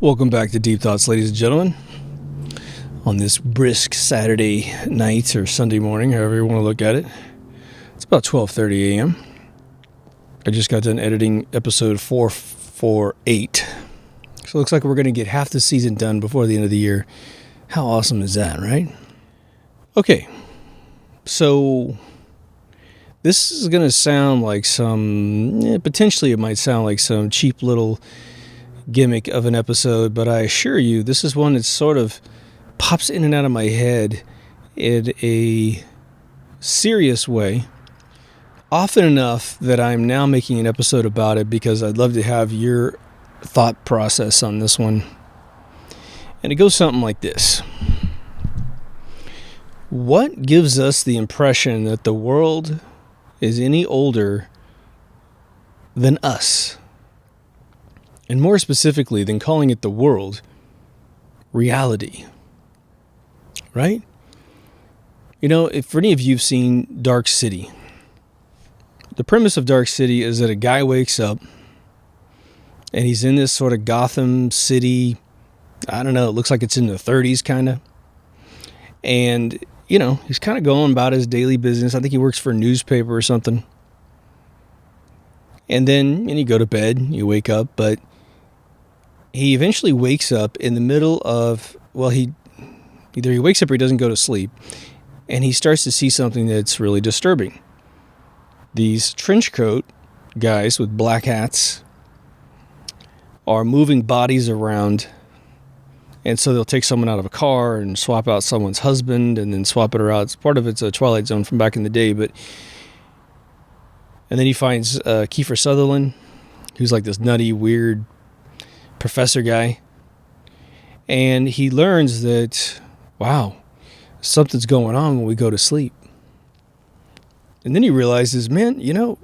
Welcome back to Deep Thoughts, ladies and gentlemen. On this brisk Saturday night or Sunday morning, however you want to look at it. It's about 12:30 a.m. I just got done editing episode 448. So it looks like we're going to get half the season done before the end of the year. How awesome is that, right? Okay, so this is going to sound like potentially it might sound like some cheap little gimmick of an episode, but I assure you this is one that sort of pops in and out of my head in a serious way often enough that I'm now making an episode about it because I'd love to have your thought process on this one. And it goes something like this. What gives us the impression that the world is any older than us? And more specifically than calling it the world, reality. Right? You know, if for any of you have seen Dark City, the premise of Dark City is that a guy wakes up and he's in this sort of Gotham City, I don't know, it looks like it's in the 30s kind of. And, you know, he's kind of going about his daily business. I think he works for a newspaper or something. And then you go to bed, you wake up, but he eventually wakes up in the middle of, either he wakes up or he doesn't go to sleep, and he starts to see something that's really disturbing. These trench coat guys with black hats are moving bodies around, and so they'll take someone out of a car and swap out someone's husband and then swap it around. Part of it's a Twilight Zone from back in the day, and then he finds Kiefer Sutherland, who's like this nutty, weird professor guy, and he learns that, wow, something's going on when we go to sleep. And then he realizes, man,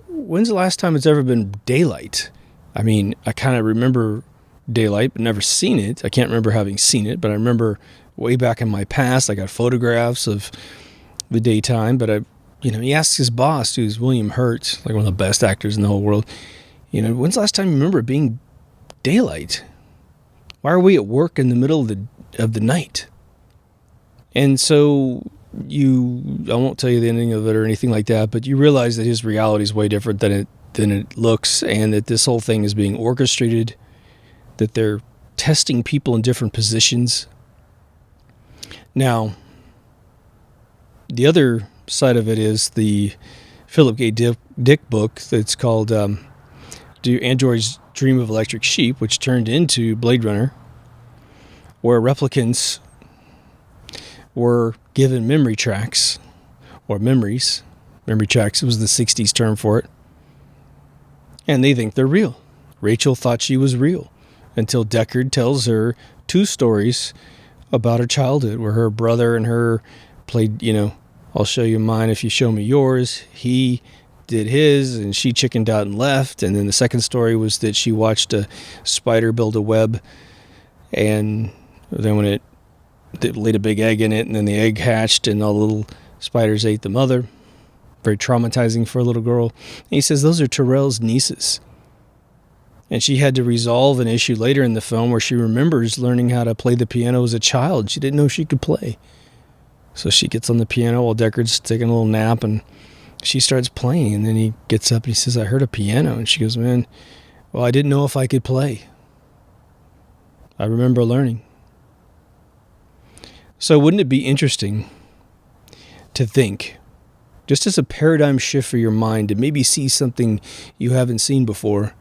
when's the last time it's ever been daylight? I mean, I kind of remember daylight, but never seen it. I can't remember having seen it, but I remember way back in my past, I got photographs of the daytime, but he asks his boss, who's William Hurt, like one of the best actors in the whole world, when's the last time you remember it being daylight? Why are we at work in the middle of the night? And so I won't tell you the ending of it or anything like that, but you realize that his reality is way different than it looks, and that this whole thing is being orchestrated, that they're testing people in different positions. Now, the other side of it is the Philip K. Dick book that's called Do Androids Dream of Electric Sheep, which turned into Blade Runner, where replicants were given memory tracks, or memories. Memory tracks was the 60s term for it. And they think they're real. Rachel thought she was real until Deckard tells her two stories about her childhood where her brother and her played, I'll show you mine if you show me yours. He did his, and she chickened out and left. And then the second story was that she watched a spider build a web, and then when it laid a big egg in it, and then the egg hatched, and all the little spiders ate the mother. Very traumatizing for a little girl. And he says those are Terrell's nieces. And she had to resolve an issue later in the film where she remembers learning how to play the piano as a child. She didn't know she could play. So she gets on the piano while Deckard's taking a little nap, and she starts playing, and then he gets up and he says, I heard a piano. And she goes, man, well, I didn't know if I could play. I remember learning. So wouldn't it be interesting to think, just as a paradigm shift for your mind, to maybe see something you haven't seen before,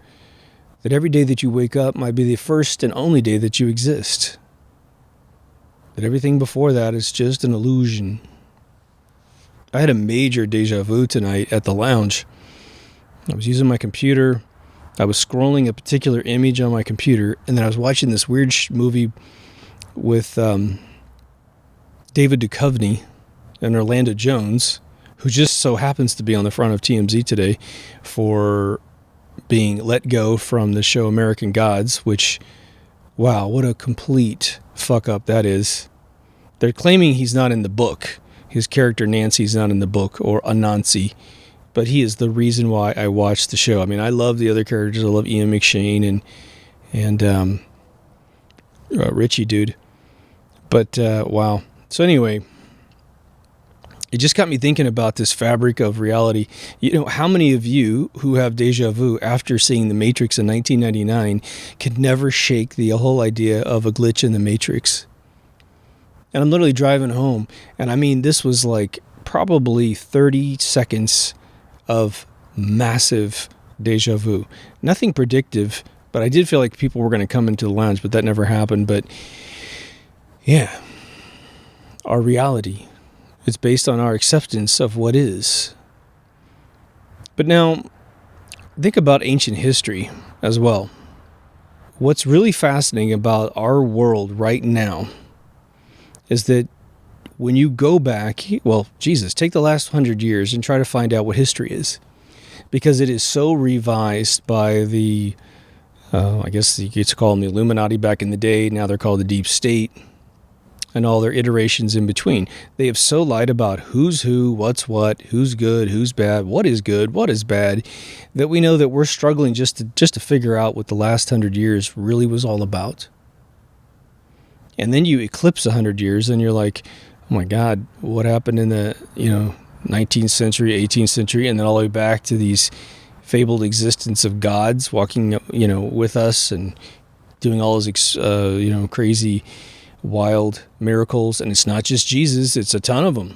that every day that you wake up might be the first and only day that you exist. That everything before that is just an illusion. I had a major deja vu tonight at the lounge. I was using my computer. I was scrolling a particular image on my computer, and then I was watching this weird movie with David Duchovny and Orlando Jones, who just so happens to be on the front of TMZ today for being let go from the show American Gods, which, wow, what a complete fuck up that is. They're claiming he's not in the book. His character Nancy's not in the book, or Anansi, but he is the reason why I watched the show. I mean, I love the other characters. I love Ian McShane, and Richie dude. But wow. So anyway, it just got me thinking about this fabric of reality. You know, how many of you who have deja vu after seeing The Matrix in 1999 could never shake the whole idea of a glitch in the Matrix? And I'm literally driving home, and I mean, this was like probably 30 seconds of massive deja vu. Nothing predictive, but I did feel like people were going to come into the lounge, but that never happened. But yeah, our reality, it's based on our acceptance of what is. But now, think about ancient history as well. What's really fascinating about our world right now is that when you go back, well, Jesus, take the last 100 years and try to find out what history is. Because it is so revised by the, I guess you could call them the Illuminati back in the day. Now they're called the Deep State. And all their iterations in between. They have so lied about who's who, what's what, who's good, who's bad, what is good, what is bad, that we know that we're struggling just to figure out what the last 100 years really was all about. And then you eclipse 100 years and you're like, oh my God, what happened in the 19th century, 18th century, and then all the way back to these fabled existence of gods walking with us and doing all those crazy wild miracles. And it's not just Jesus, it's a ton of them.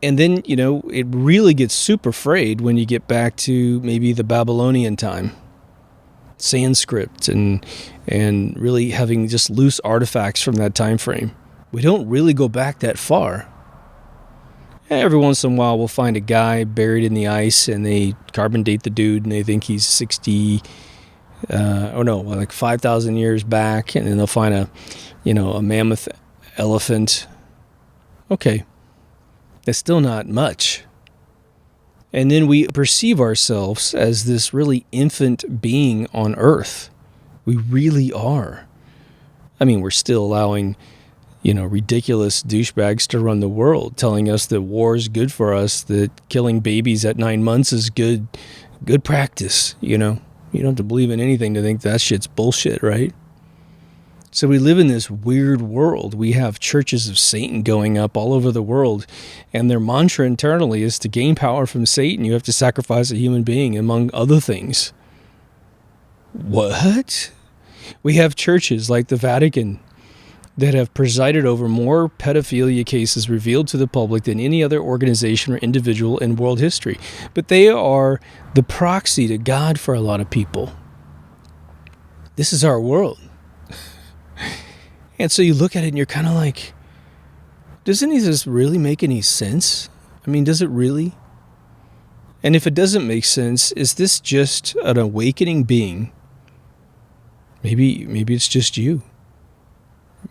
And then it really gets super frayed when you get back to maybe the Babylonian time, Sanskrit, and really having just loose artifacts from that time frame. We don't really go back that far. Every once in a while we'll find a guy buried in the ice and they carbon date the dude and they think he's 5,000 years back, and then they'll find a mammoth elephant. Okay, that's still not much. And then we perceive ourselves as this really infant being on Earth. We really are. I mean, we're still allowing, ridiculous douchebags to run the world, telling us that war is good for us, that killing babies at 9 months is good practice, You don't have to believe in anything to think that shit's bullshit, right? So we live in this weird world. We have churches of Satan going up all over the world, and their mantra internally is to gain power from Satan, you have to sacrifice a human being, among other things. What? We have churches like the Vatican that have presided over more pedophilia cases revealed to the public than any other organization or individual in world history. But they are the proxy to God for a lot of people. This is our world. And so you look at it and you're kind of like, does any of this really make any sense? I mean, does it really? And if it doesn't make sense, is this just an awakening being? Maybe it's just you.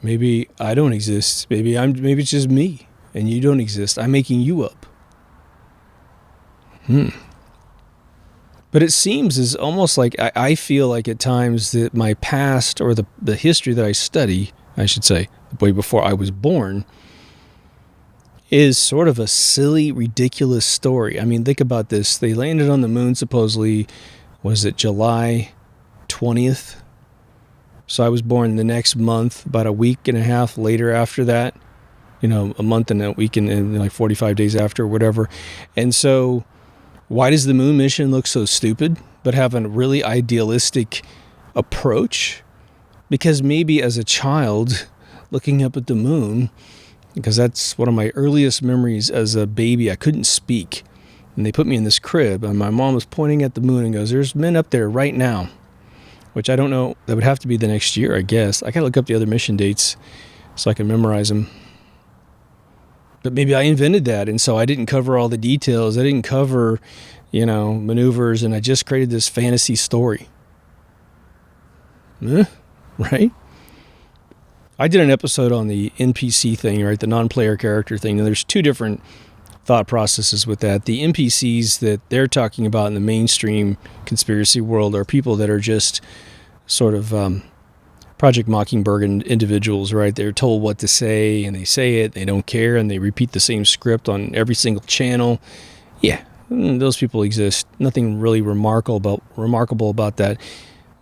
Maybe I don't exist. Maybe it's just me and you don't exist. I'm making you up. But it seems as almost like I feel like at times that my past, or the history that I study, I should say, way before I was born, is sort of a silly, ridiculous story. I mean, think about this. They landed on the moon supposedly, was it July 20th? So I was born the next month, about a week and a half later after that. A month and a week and like 45 days after, or whatever. And so why does the moon mission look so stupid, but have a really idealistic approach? Because maybe as a child, looking up at the moon, because that's one of my earliest memories as a baby, I couldn't speak. And they put me in this crib, and my mom was pointing at the moon and goes, "There's men up there right now." Which I don't know, that would have to be the next year, I guess. I got to look up the other mission dates so I can memorize them. But maybe I invented that, and so I didn't cover all the details. I didn't cover, maneuvers, and I just created this fantasy story. Right? I did an episode on the NPC thing, right? The non-player character thing. And there's two different thought processes with that. The NPCs that they're talking about in the mainstream conspiracy world are people that are just sort of Project Mockingbird individuals, right? They're told what to say and they say it, they don't care, and they repeat the same script on every single channel. Yeah, those people exist. Nothing really remarkable about that.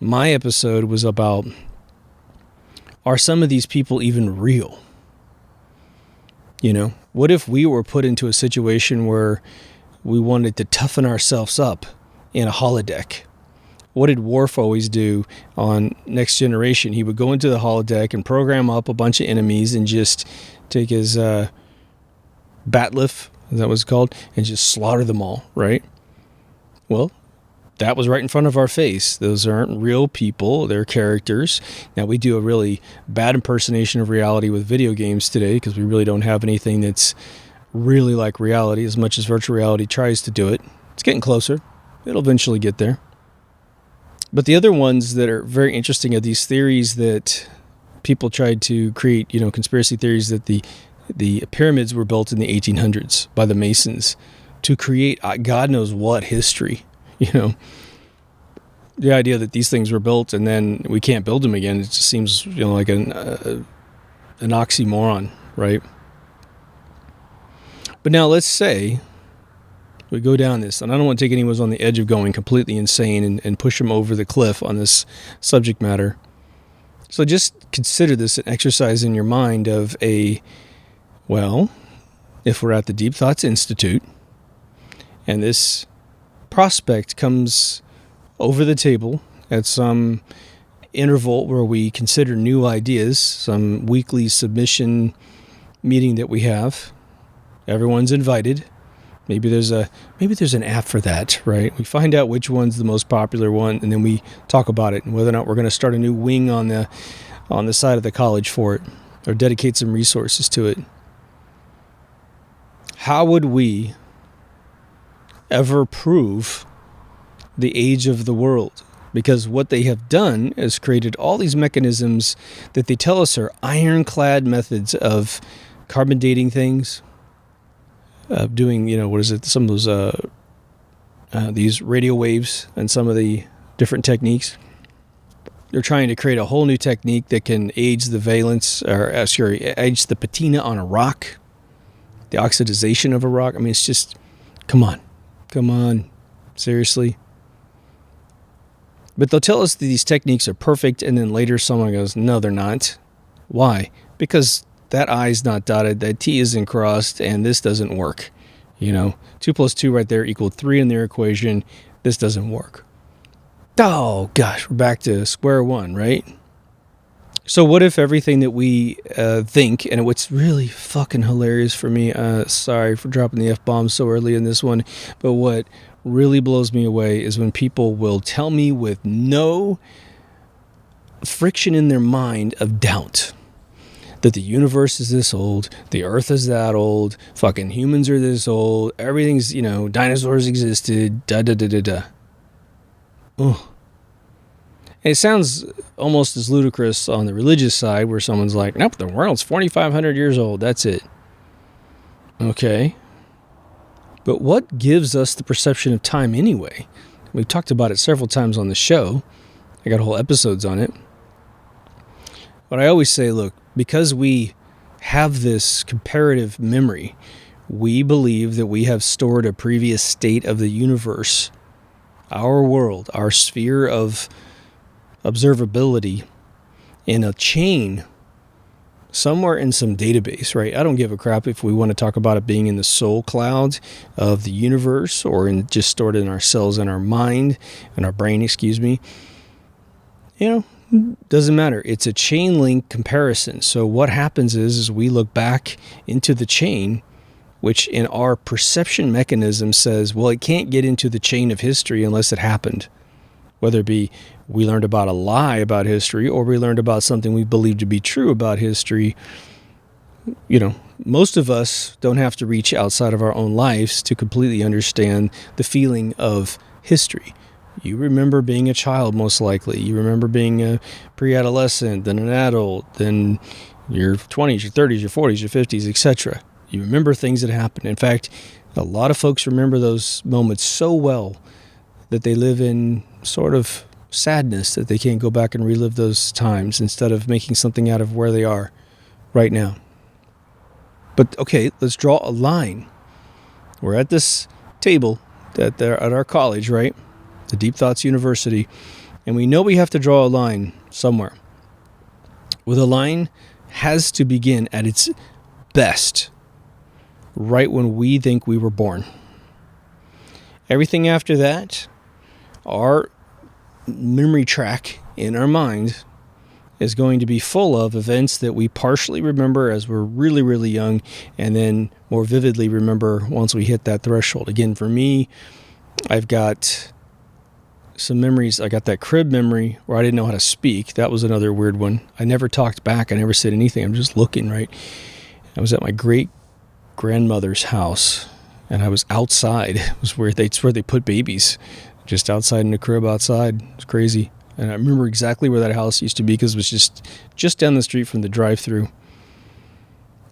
My episode was about are some of these people even real? What if we were put into a situation where we wanted to toughen ourselves up in a holodeck? What did Worf always do on Next Generation? He would go into the holodeck and program up a bunch of enemies and just take his batliff, is that what it's called, and just slaughter them all, right? Well, that was right in front of our face. Those aren't real people. They're characters. Now, we do a really bad impersonation of reality with video games today because we really don't have anything that's really like reality as much as virtual reality tries to do it. It's getting closer. It'll eventually get there. But the other ones that are very interesting are these theories that people tried to create, conspiracy theories that the pyramids were built in the 1800s by the Masons to create God knows what history. The idea that these things were built and then we can't build them again, it just seems, like an oxymoron, right? But now let's say we go down this, and I don't want to take anyone on the edge of going completely insane and push them over the cliff on this subject matter. So just consider this an exercise in your mind of if we're at the Deep Thoughts Institute and this prospect comes over the table at some interval where we consider new ideas, some weekly submission meeting that we have, everyone's invited. Maybe there's an app for that, right? We find out which one's the most popular one, and then we talk about it and whether or not we're going to start a new wing on the side of the college for it or dedicate some resources to it. How would we ever prove the age of the world? Because what they have done is created all these mechanisms that they tell us are ironclad methods of carbon dating things, of doing, some of those, these radio waves and some of the different techniques. They're trying to create a whole new technique that can age the valence, age the patina on a rock, the oxidization of a rock. I mean, it's just, come on, seriously. But they'll tell us that these techniques are perfect, and then later someone goes, no, they're not. Why? Because that I's not dotted, that T isn't crossed, and this doesn't work. 2 + 2 right there equaled 3 in their equation. This doesn't work. Oh, gosh, we're back to square one, right? So what if everything that we think, and what's really fucking hilarious for me, sorry for dropping the F-bomb so early in this one, but what really blows me away is when people will tell me with no friction in their mind of doubt that the universe is this old, the earth is that old, fucking humans are this old, everything's, dinosaurs existed, da-da-da-da-da. Oh. And it sounds almost as ludicrous on the religious side where someone's like, nope, the world's 4,500 years old, that's it. Okay. But what gives us the perception of time anyway? We've talked about it several times on the show. I got whole episodes on it. But I always say, look, because we have this comparative memory, we believe that we have stored a previous state of the universe, our world, our sphere of observability in a chain somewhere in some database, right? I don't give a crap if we want to talk about it being in the soul cloud of the universe or just stored in our cells in our mind, in our brain, doesn't matter. It's a chain link comparison. So what happens is we look back into the chain, which in our perception mechanism says, well, it can't get into the chain of history unless it happened. Whether it be we learned about a lie about history or we learned about something we believe to be true about history. Most of us don't have to reach outside of our own lives to completely understand the feeling of history. You remember being a child, most likely. You remember being a pre-adolescent, then an adult, then your 20s, your 30s, your 40s, your 50s, etc. You remember things that happened. In fact, a lot of folks remember those moments so well that they live in sort of sadness that they can't go back and relive those times instead of making something out of where they are right now. But okay, let's draw a line. We're at this table at our college, right? The Deep Thoughts University, and we know we have to draw a line somewhere. Well, the line has to begin at its best right when we think we were born. Everything after that, our memory track in our mind is going to be full of events that we partially remember as we're really, really young, and then more vividly remember once we hit that threshold. Again, for me, I've got some memories. I got that crib memory where I didn't know how to speak. That was another weird one. I never talked back. I never said anything. I'm just looking, right? I was at my great-grandmother's house, and I was outside. It was where they put babies, just outside in the crib outside. It was crazy. And I remember exactly where that house used to be because it was just down the street from the drive-thru.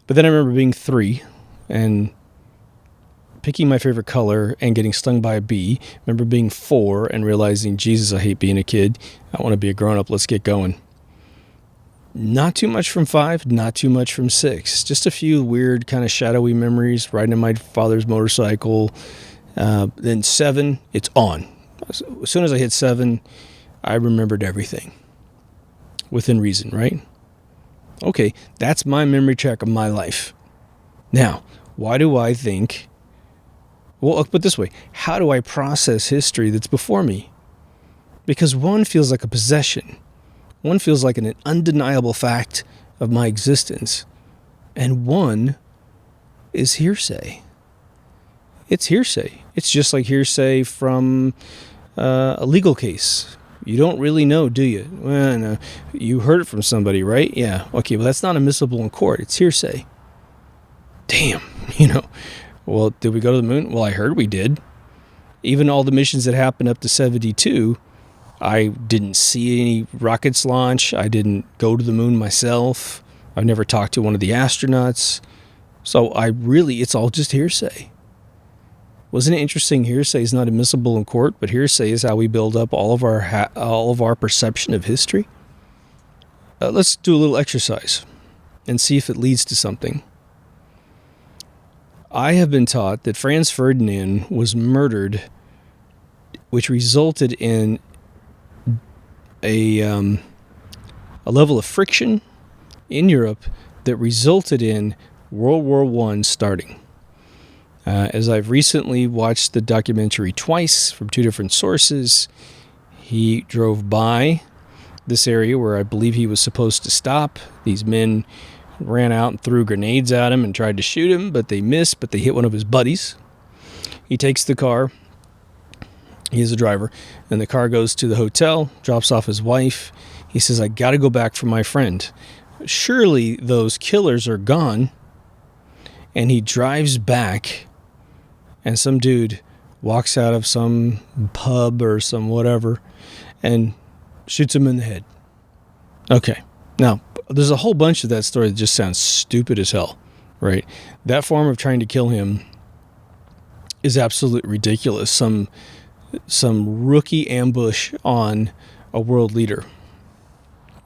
But then I remember being 3 and picking my favorite color and getting stung by a bee. I remember being 4 and realizing, Jesus, I hate being a kid. I want to be a grown-up. Let's get going. Not too much from 5, not too much from 6. Just a few weird kind of shadowy memories, riding on my father's motorcycle. Then 7, it's on. As soon as I hit 7, I remembered everything within reason, right? Okay, that's my memory track of my life. Now, why do I think... Well, I'll put it this way. How do I process history that's before me? Because one feels like a possession. One feels like an undeniable fact of my existence. And one is hearsay. It's hearsay. It's just like hearsay from a legal case. You don't really know, do you? Well, no. You heard it from somebody, right? Yeah. Okay, well, that's not admissible in court. It's hearsay. Damn, Well, did we go to the moon? Well, I heard we did. Even all the missions that happened up to 72, I didn't see any rockets launch. I didn't go to the moon myself. I've never talked to one of the astronauts. So it's all just hearsay. Wasn't it interesting? Hearsay is not admissible in court, but hearsay is how we build up all of our perception of history. Let's do a little exercise and see if it leads to something. I have been taught that Franz Ferdinand was murdered, which resulted in a level of friction in Europe that resulted in World War I starting. As I've recently watched the documentary twice from 2 different sources, he drove by this area where I believe he was supposed to stop. These men ran out and threw grenades at him and tried to shoot him, but they missed, but they hit one of his buddies. He takes the car. He's a driver. And the car goes to the hotel, drops off his wife. He says, I got to go back for my friend. Surely those killers are gone. And he drives back, and some dude walks out of some pub or some whatever and shoots him in the head. Okay. Now, there's a whole bunch of that story that just sounds stupid as hell, right? That form of trying to kill him is absolutely ridiculous. Some rookie ambush on a world leader.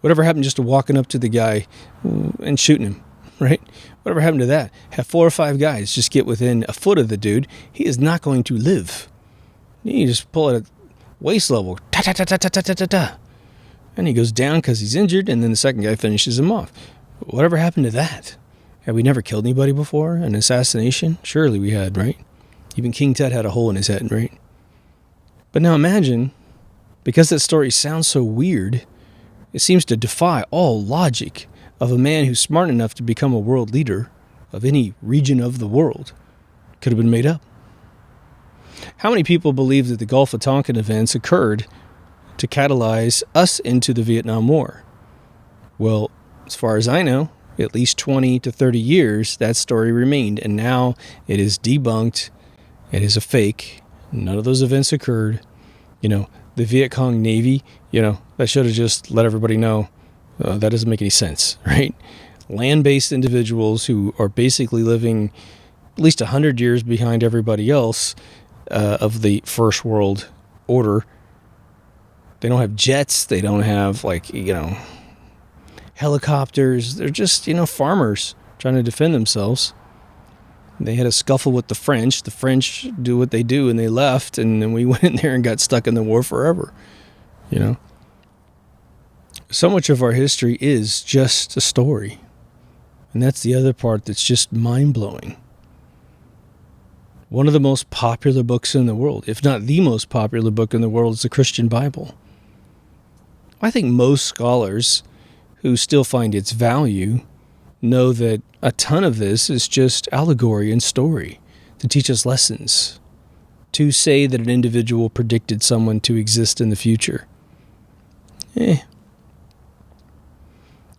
Whatever happened just to walking up to the guy and shooting him, right? Whatever happened to that? Have 4 or 5 guys just get within a foot of the dude. He is not going to live. You just pull it at waist level. Ta-ta-ta-ta-ta-ta-ta-ta. And he goes down because he's injured, and then the second guy finishes him off. Whatever happened to that? Have we never killed anybody before? An assassination? Surely we had, right? Even King Tut had a hole in his head, right? But now imagine, because that story sounds so weird, it seems to defy all logic of a man who's smart enough to become a world leader of any region of the world. Could have been made up. How many people believe that the Gulf of Tonkin events occurred to catalyze us into the Vietnam War? Well, as far as I know, at least 20 to 30 years, that story remained, and now it is debunked. It is a fake. None of those events occurred. The Viet Cong Navy, that should have just let everybody know that doesn't make any sense, right? Land-based individuals who are basically living at least 100 years behind everybody else of the First World Order. They don't have jets. They don't have, helicopters. They're just, farmers trying to defend themselves. They had a scuffle with the French. The French do what they do, and they left, and then we went in there and got stuck in the war forever, So much of our history is just a story. And that's the other part that's just mind-blowing. One of the most popular books in the world, if not the most popular book in the world, is the Christian Bible. I think most scholars who still find its value know that a ton of this is just allegory and story to teach us lessons, to say that an individual predicted someone to exist in the future. You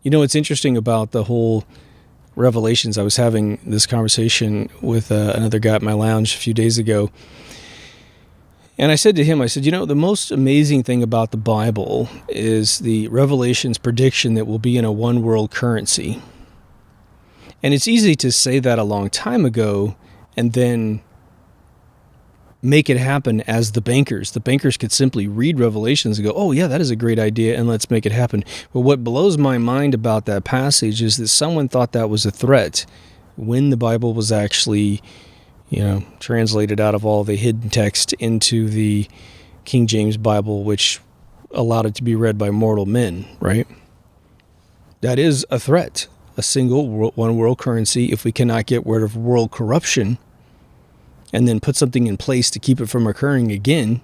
know, what's interesting about the whole Revelations, I was having this conversation with another guy at my lounge a few days ago. And I said to him, you know, the most amazing thing about the Bible is the Revelations prediction that we'll be in a one world currency. And it's easy to say that a long time ago and then make it happen as the bankers. The bankers could simply read Revelations and go, oh yeah, that is a great idea, and let's make it happen. But what blows my mind about that passage is that someone thought that was a threat when the Bible was actually, you know, translated out of all the hidden text into the King James Bible, which allowed it to be read by mortal men, right? That is a threat. A single one world currency, if we cannot get rid of world corruption and then put something in place to keep it from occurring again,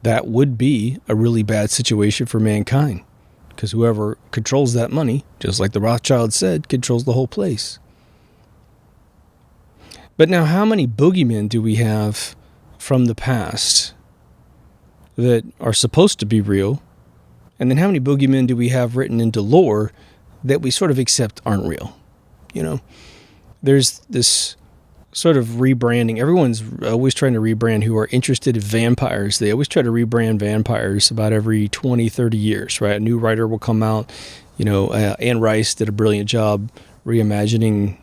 that would be a really bad situation for mankind. Because whoever controls that money, just like the Rothschilds said, controls the whole place. But now, how many boogeymen do we have from the past that are supposed to be real? And then how many boogeymen do we have written into lore that we sort of accept aren't real? You know, there's this sort of rebranding. Everyone's always trying to rebrand who are interested in vampires. They always try to rebrand vampires about every 20, 30 years, right? A new writer will come out. You know, Anne Rice did a brilliant job reimagining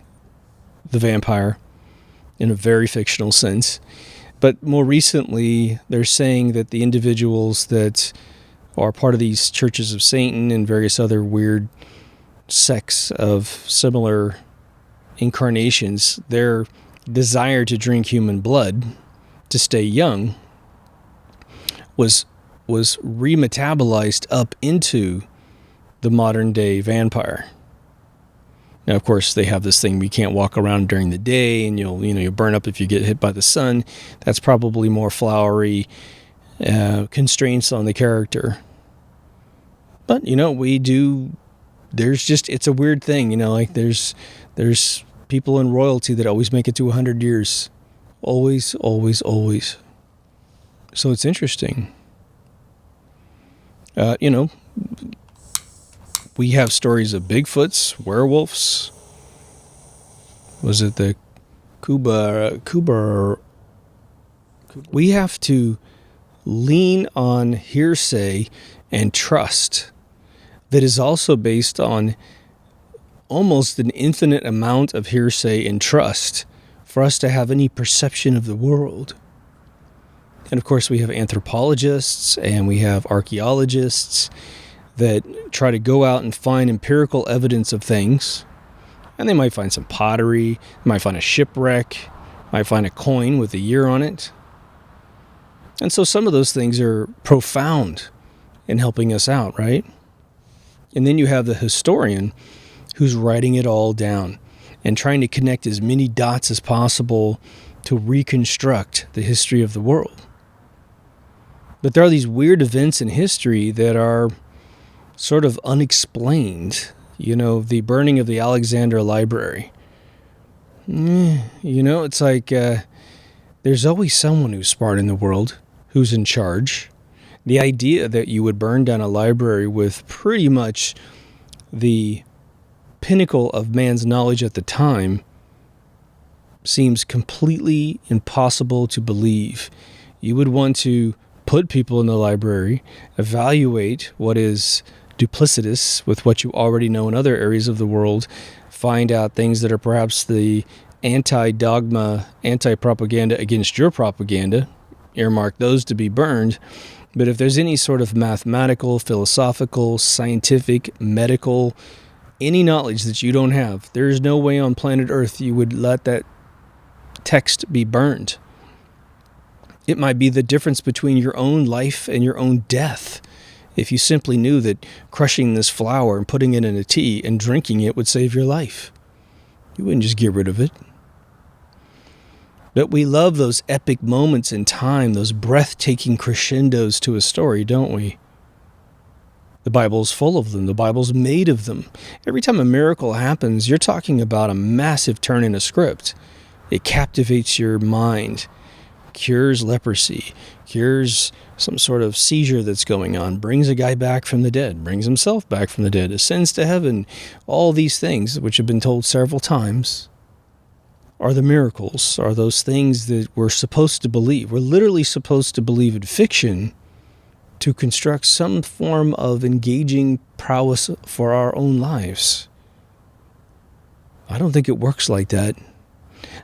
the vampire in a very fictional sense. But more recently, they're saying that the individuals that are part of these churches of Satan and various other weird sects of similar incarnations, their desire to drink human blood to stay young was remetabolized up into the modern day vampire. Now, of course, they have this thing: you can't walk around during the day, and you'll burn up if you get hit by the sun. That's probably more flowery constraints on the character. But we do. It's a weird thing, like there's people in royalty that always make it to 100 years. Always, always, always. So it's interesting. We have stories of Bigfoots, werewolves. Was it the Kuba? We have to lean on hearsay and trust that is also based on almost an infinite amount of hearsay and trust for us to have any perception of the world. And of course, we have anthropologists and we have archaeologists that try to go out and find empirical evidence of things. And they might find some pottery, might find a shipwreck, might find a coin with a year on it. And so some of those things are profound in helping us out, right? And then you have the historian who's writing it all down and trying to connect as many dots as possible to reconstruct the history of the world. But there are these weird events in history that are sort of unexplained. The burning of the Alexandria Library. It's like there's always someone who's smart in the world, who's in charge. The idea that you would burn down a library with pretty much the pinnacle of man's knowledge at the time seems completely impossible to believe. You would want to put people in the library, evaluate what is duplicitous with what you already know in other areas of the world, find out things that are perhaps the anti-dogma, anti-propaganda against your propaganda, earmark those to be burned. But if there's any sort of mathematical, philosophical, scientific, medical, any knowledge that you don't have, there is no way on planet Earth you would let that text be burned. It might be the difference between your own life and your own death if you simply knew that crushing this flour and putting it in a tea and drinking it would save your life? You wouldn't just get rid of it. But we love those epic moments in time, those breathtaking crescendos to a story, don't we? The Bible's full of them. The Bible's made of them. Every time a miracle happens, you're talking about a massive turn in a script. It captivates your mind, cures leprosy, cures some sort of seizure that's going on, brings a guy back from the dead, brings himself back from the dead, ascends to heaven. All these things, which have been told several times, are the miracles, are those things that we're supposed to believe. We're literally supposed to believe in fiction to construct some form of engaging prowess for our own lives. I don't think it works like that.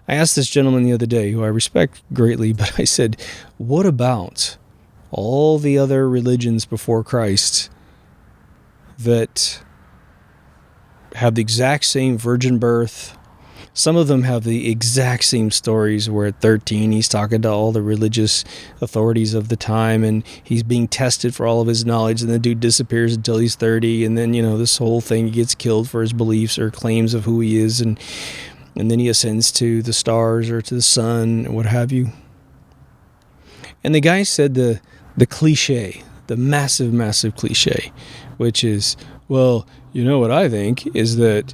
I asked this gentleman the other day, who I respect greatly, but I said, what about all the other religions before Christ that have the exact same virgin birth? Some of them have the exact same stories where at 13 he's talking to all the religious authorities of the time and he's being tested for all of his knowledge, and the dude disappears until he's 30, and then, this whole thing, he gets killed for his beliefs or claims of who he is, and then he ascends to the stars or to the sun or what have you. And the guy said the cliche, the massive, massive cliche, which is, well, what I think is that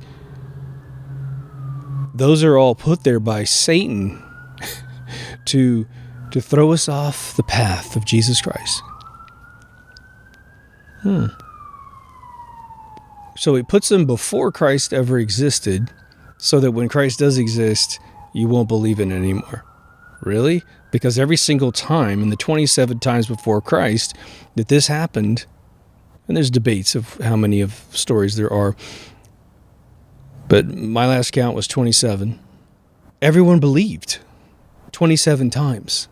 those are all put there by Satan to throw us off the path of Jesus Christ. So he puts them before Christ ever existed, so that when Christ does exist, you won't believe in it anymore. Really? Because every single time in the 27 times before Christ that this happened, and there's debates of how many of stories there are, but my last count was 27. Everyone believed 27 times.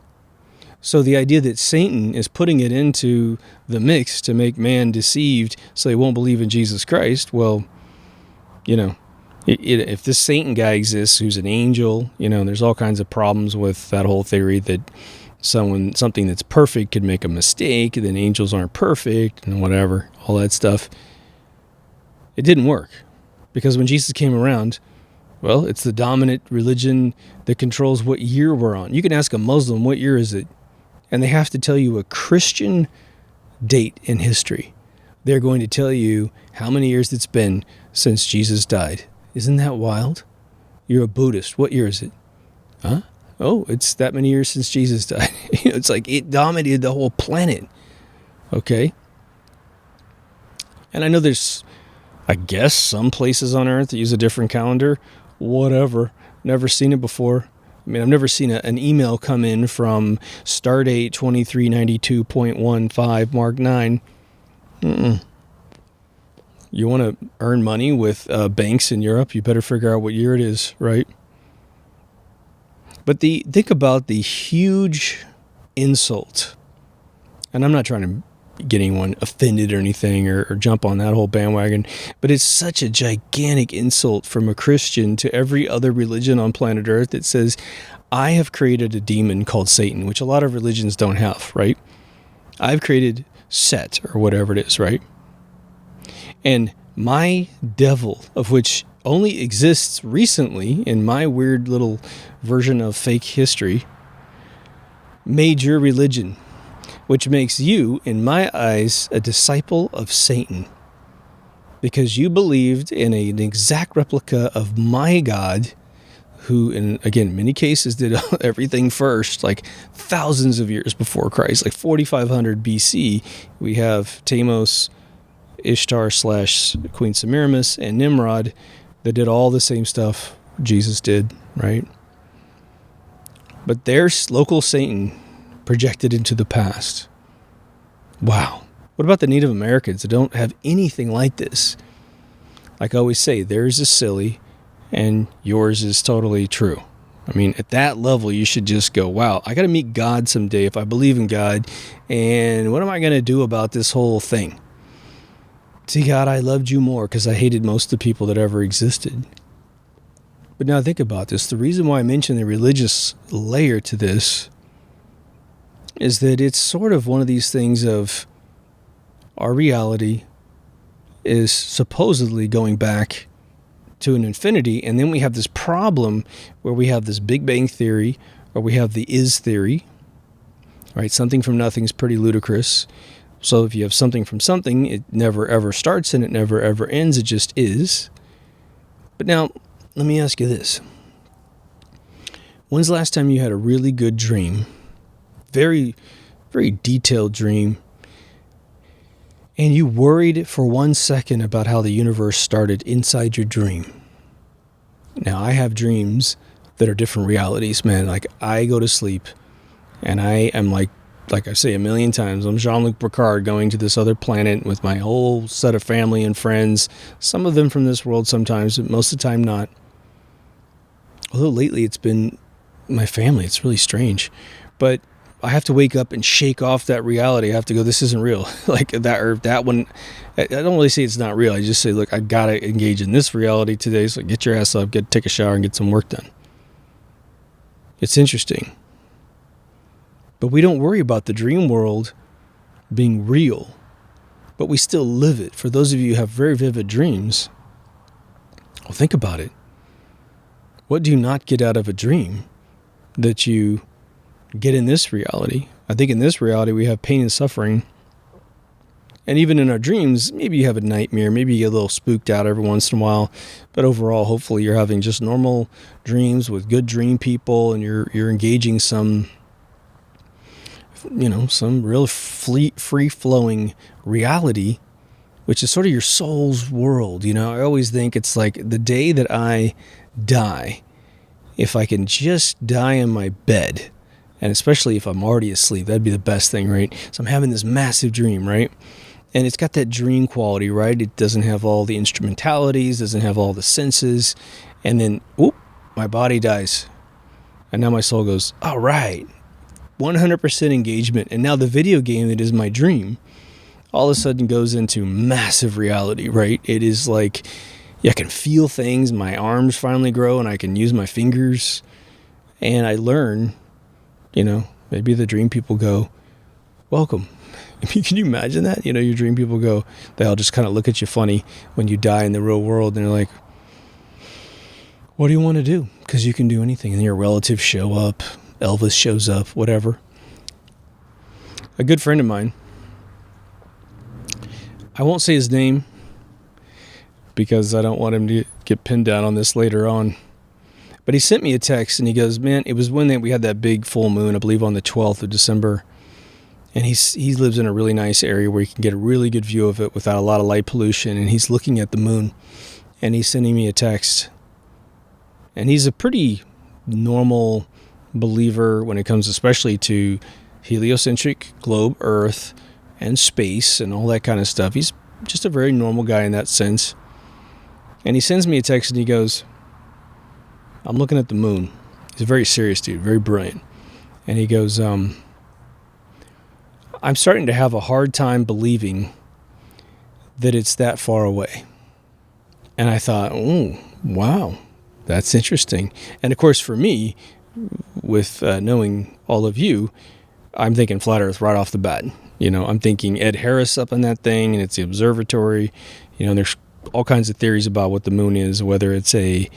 So the idea that Satan is putting it into the mix to make man deceived so they won't believe in Jesus Christ, well, if this Satan guy exists who's an angel, there's all kinds of problems with that whole theory that something that's perfect could make a mistake, and then angels aren't perfect and whatever, all that stuff. It didn't work. Because when Jesus came around, well, it's the dominant religion that controls what year we're on. You can ask a Muslim, what year is it? And they have to tell you a Christian date in history. They're going to tell you how many years it's been since Jesus died. Isn't that wild? You're a Buddhist. What year is it? Huh? Oh, it's that many years since Jesus died. It's like it dominated the whole planet. Okay? And I know there's, I guess, some places on Earth that use a different calendar. Whatever. Never seen it before. I mean, I've never seen an email come in from Stardate 2392.15 Mark 9. You want to earn money with banks in Europe, you better figure out what year it is, right? But think about the huge insult. And I'm not trying to get anyone offended or anything or jump on that whole bandwagon, but it's such a gigantic insult from a Christian to every other religion on planet Earth that says, I have created a demon called Satan, which a lot of religions don't have, right? I've created Set or whatever it is, right? And my devil, of which only exists recently in my weird little version of fake history, made your religion, which makes you, in my eyes, a disciple of Satan. Because you believed in an exact replica of my God, who, in, again, many cases did everything first, like thousands of years before Christ, like 4500 BC. We have Tammuz, Ishtar / Queen Semiramis, and Nimrod that did all the same stuff Jesus did, right? But there's local Satan projected into the past. Wow. What about the Native Americans that don't have anything like this? Like I always say, theirs is silly and yours is totally true. I mean, at that level, you should just go, wow, I got to meet God someday if I believe in God. And what am I going to do about this whole thing? See, God, I loved you more because I hated most of the people that ever existed. But now think about this. The reason why I mention the religious layer to this is that it's sort of one of these things of, our reality is supposedly going back to an infinity, and then we have this problem where we have this Big Bang theory, or we have the is theory, right? Something from nothing is pretty ludicrous. So if you have something from something, it never ever starts and it never ever ends, it just is. But now, let me ask you this. When's the last time you had a really good dream, very, very detailed dream, and you worried for 1 second about how the universe started inside your dream? Now, I have dreams that are different realities, man. Like, I go to sleep, and I am like I say a million times, I'm Jean-Luc Picard going to this other planet with my whole set of family and friends, some of them from this world sometimes, but most of the time not. Although lately it's been my family. It's really strange. But I have to wake up and shake off that reality. I have to go, this isn't real. Like that, or that one. I don't really say it's not real. I just say, look, I got to engage in this reality today. So get your ass up, take a shower, and get some work done. It's interesting. But we don't worry about the dream world being real, but we still live it. For those of you who have very vivid dreams, well, think about it. What do you not get out of a dream that you get in this reality? I think in this reality we have pain and suffering. And even in our dreams, maybe you have a nightmare, maybe you get a little spooked out every once in a while. But overall, hopefully you're having just normal dreams with good dream people, and you're engaging some real free-flowing reality, which is sort of your soul's world. I always think it's like the day that I die, if I can just die in my bed, and especially if I'm already asleep, that'd be the best thing, right? So I'm having this massive dream, right? And it's got that dream quality, right? It doesn't have all the instrumentalities, doesn't have all the senses, and then, whoop, my body dies. And now my soul goes, all right, 100% engagement. And now the video game that is my dream all of a sudden goes into massive reality, right? It is like, I can feel things. My arms finally grow and I can use my fingers. And I learn, maybe the dream people go, welcome. Can you imagine that? Your dream people go, they all just kind of look at you funny when you die in the real world. And they're like, what do you want to do? Because you can do anything. And your relatives show up. Elvis shows up, whatever. A good friend of mine, I won't say his name because I don't want him to get pinned down on this later on. But he sent me a text and he goes, man, it was when we had that big full moon, I believe on the 12th of December. And he lives in a really nice area where you can get a really good view of it without a lot of light pollution. And he's looking at the moon and he's sending me a text. And he's a pretty normal believer when it comes especially to heliocentric globe, Earth, and space and all that kind of stuff. He's just a very normal guy in that sense. And he sends me a text and he goes, I'm looking at the moon. He's a very serious dude, very brilliant. And he goes, I'm starting to have a hard time believing that it's that far away. And I thought, oh, wow, that's interesting. And of course, for me, with knowing all of you, I'm thinking flat Earth right off the bat. I'm thinking Ed Harris up on that thing, and it's the observatory. There's all kinds of theories about what the moon is, whether it's a,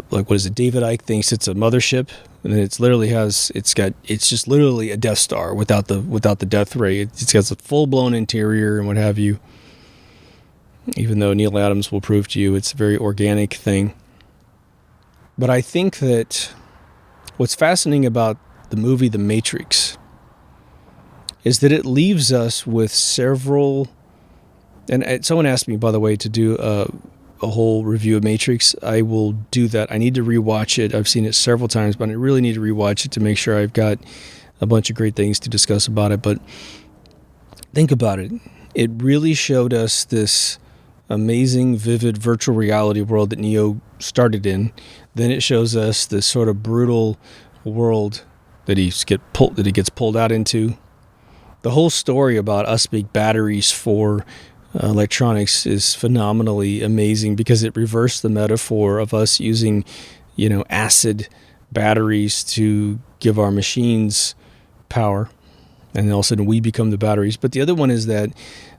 what is it? David Icke thinks it's a mothership, and it's just literally a Death Star without the death ray. It's got a full blown interior and what have you. Even though Neil Adams will prove to you it's a very organic thing. But I think that what's fascinating about the movie The Matrix is that it leaves us with several, and someone asked me, by the way, to do a whole review of Matrix. I will do that. I need to rewatch it. I've seen it several times, but I really need to rewatch it to make sure I've got a bunch of great things to discuss about it. But think about it. It really showed us this amazing, vivid virtual reality world that Neo started in. Then it shows us this sort of brutal world that he gets pulled out into. The whole story about us being batteries for electronics is phenomenally amazing because it reversed the metaphor of us using, acid batteries to give our machines power. And then all of a sudden we become the batteries. But the other one is that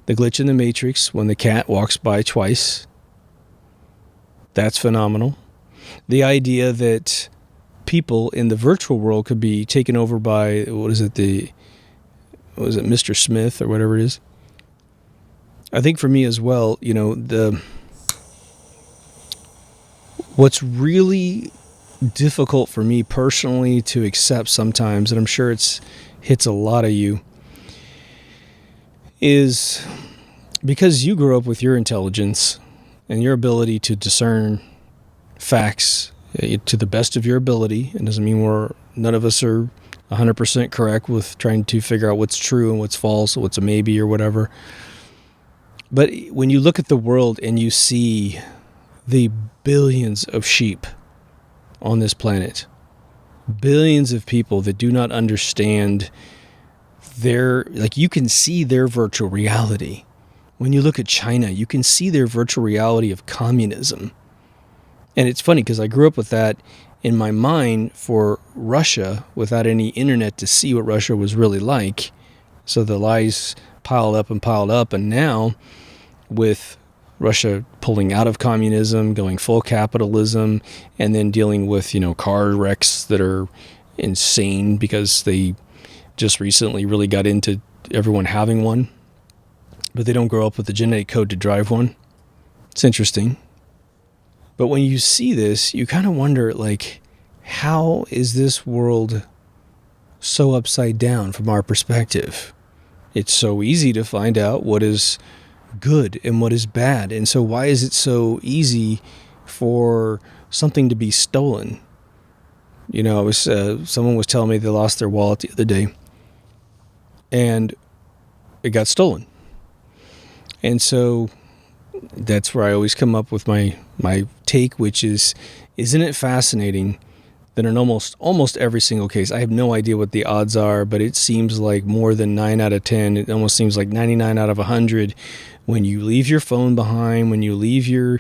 the glitch in the matrix when the cat walks by twice. That's phenomenal. The idea that people in the virtual world could be taken over by, Mr. Smith or whatever it is. I think for me as well, what's really difficult for me personally to accept sometimes, and I'm sure hits a lot of you, is because you grew up with your intelligence and your ability to discern facts to the best of your ability. It doesn't mean none of us are 100% correct with trying to figure out what's true and what's false, what's a maybe or whatever. But when you look at the world and you see the billions of sheep on this planet, billions of people that do not understand you can see their virtual reality. When you look at China, you can see their virtual reality of communism. And it's funny because I grew up with that in my mind for Russia without any internet to see what Russia was really like. So the lies piled up. And now with Russia pulling out of communism, going full capitalism, and then dealing with, car wrecks that are insane because they just recently really got into everyone having one, but they don't grow up with the genetic code to drive one. It's interesting. But when you see this, you kind of wonder, how is this world so upside down from our perspective? It's so easy to find out what is good and what is bad. And so why is it so easy for something to be stolen? Someone was telling me they lost their wallet the other day and it got stolen. And so that's where I always come up with my take, which is, isn't it fascinating that in almost every single case, I have no idea what the odds are, but it seems like more than 9 out of 10, it almost seems like 99 out of 100, when you leave your phone behind, when you leave your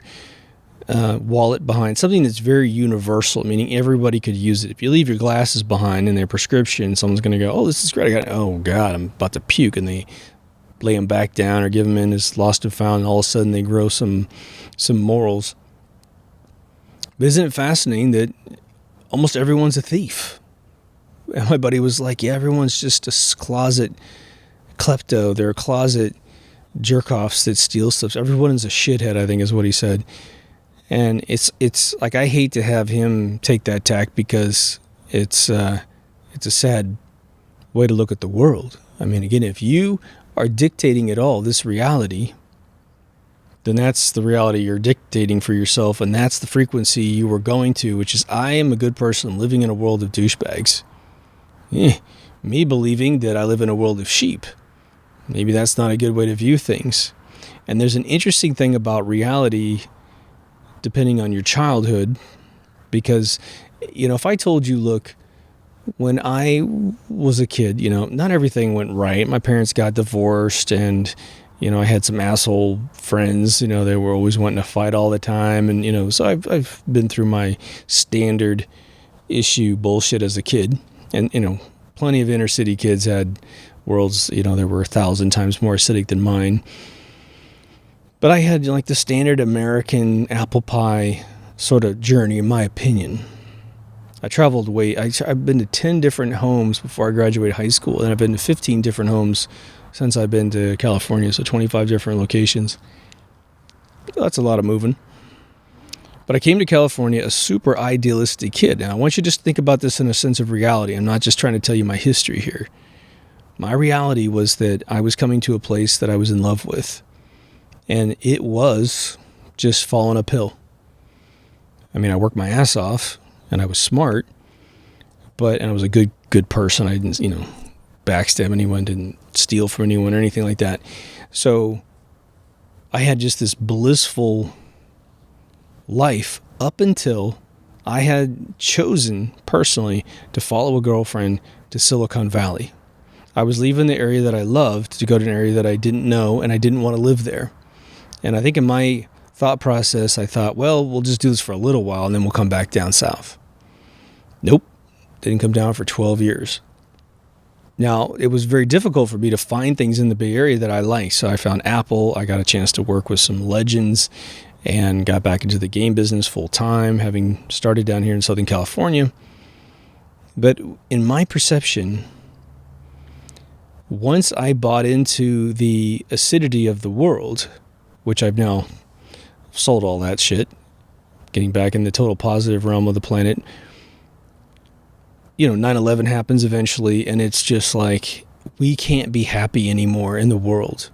wallet behind, something that's very universal, meaning everybody could use it. If you leave your glasses behind in their prescription, someone's going to go, oh, this is great. Oh, God, I'm about to puke. And they lay them back down or give them in as lost and found, and all of a sudden they grow some morals. But isn't it fascinating that almost everyone's a thief? And my buddy was like, yeah, everyone's just a closet klepto. They're closet jerk-offs that steal stuff. Everyone is a shithead, I think is what he said. And it's like, I hate to have him take that tack because it's a sad way to look at the world. I mean, again, if you are dictating it all, this reality, then that's the reality you're dictating for yourself, and that's the frequency you are going to, which is, I am a good person living in a world of douchebags. Me believing that I live in a world of sheep. Maybe that's not a good way to view things. And there's an interesting thing about reality depending on your childhood, because, if I told you, look, when I was a kid, not everything went right. My parents got divorced, and, I had some asshole friends, they were always wanting to fight all the time. And, so I've been through my standard issue bullshit as a kid. And, plenty of inner city kids had worlds, that were 1,000 times more acidic than mine. But I had the standard American apple pie sort of journey, in my opinion. I traveled I've been to 10 different homes before I graduated high school, and I've been to 15 different homes since I've been to California, so 25 different locations. That's a lot of moving. But I came to California a super idealistic kid. Now, I want you to just think about this in a sense of reality. I'm not just trying to tell you my history here. My reality was that I was coming to a place that I was in love with. And it was just falling uphill. I mean, I worked my ass off, and I was smart, and I was a good person. I didn't, backstab anyone, didn't steal from anyone or anything like that. So I had just this blissful life up until I had chosen personally to follow a girlfriend to Silicon Valley. I was leaving the area that I loved to go to an area that I didn't know, and I didn't want to live there. And I think in my thought process, I thought, well, we'll just do this for a little while and then we'll come back down south. Nope. Didn't come down for 12 years. Now, it was very difficult for me to find things in the Bay Area that I like. So I found Apple. I got a chance to work with some legends and got back into the game business full time, having started down here in Southern California. But in my perception, once I bought into the acidity of the world, which I've now sold all that shit, getting back in the total positive realm of the planet, 9/11 happens eventually, and it's just like, we can't be happy anymore in the world.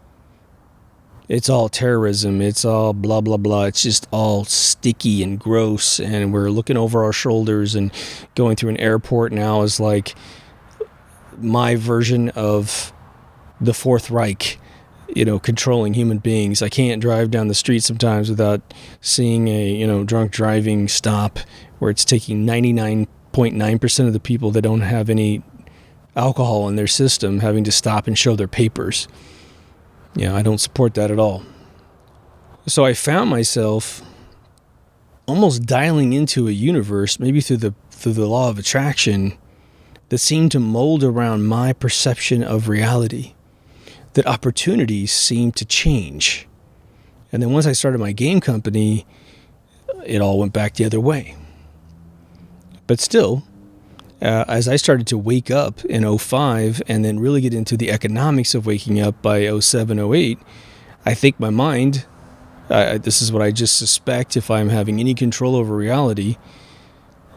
It's all terrorism. It's all blah, blah, blah. It's just all sticky and gross, and we're looking over our shoulders, and going through an airport now is like my version of the Fourth Reich, controlling human beings. I can't drive down the street sometimes without seeing a, drunk driving stop where it's taking 99.9% of the people that don't have any alcohol in their system having to stop and show their papers. I don't support that at all. So I found myself almost dialing into a universe, maybe through the law of attraction, that seemed to mold around my perception of reality, that opportunities seemed to change. And then once I started my game company, it all went back the other way. But still, as I started to wake up in 2005 and then really get into the economics of waking up by 2007, 2008, I think my mind, this is what I just suspect, if I'm having any control over reality,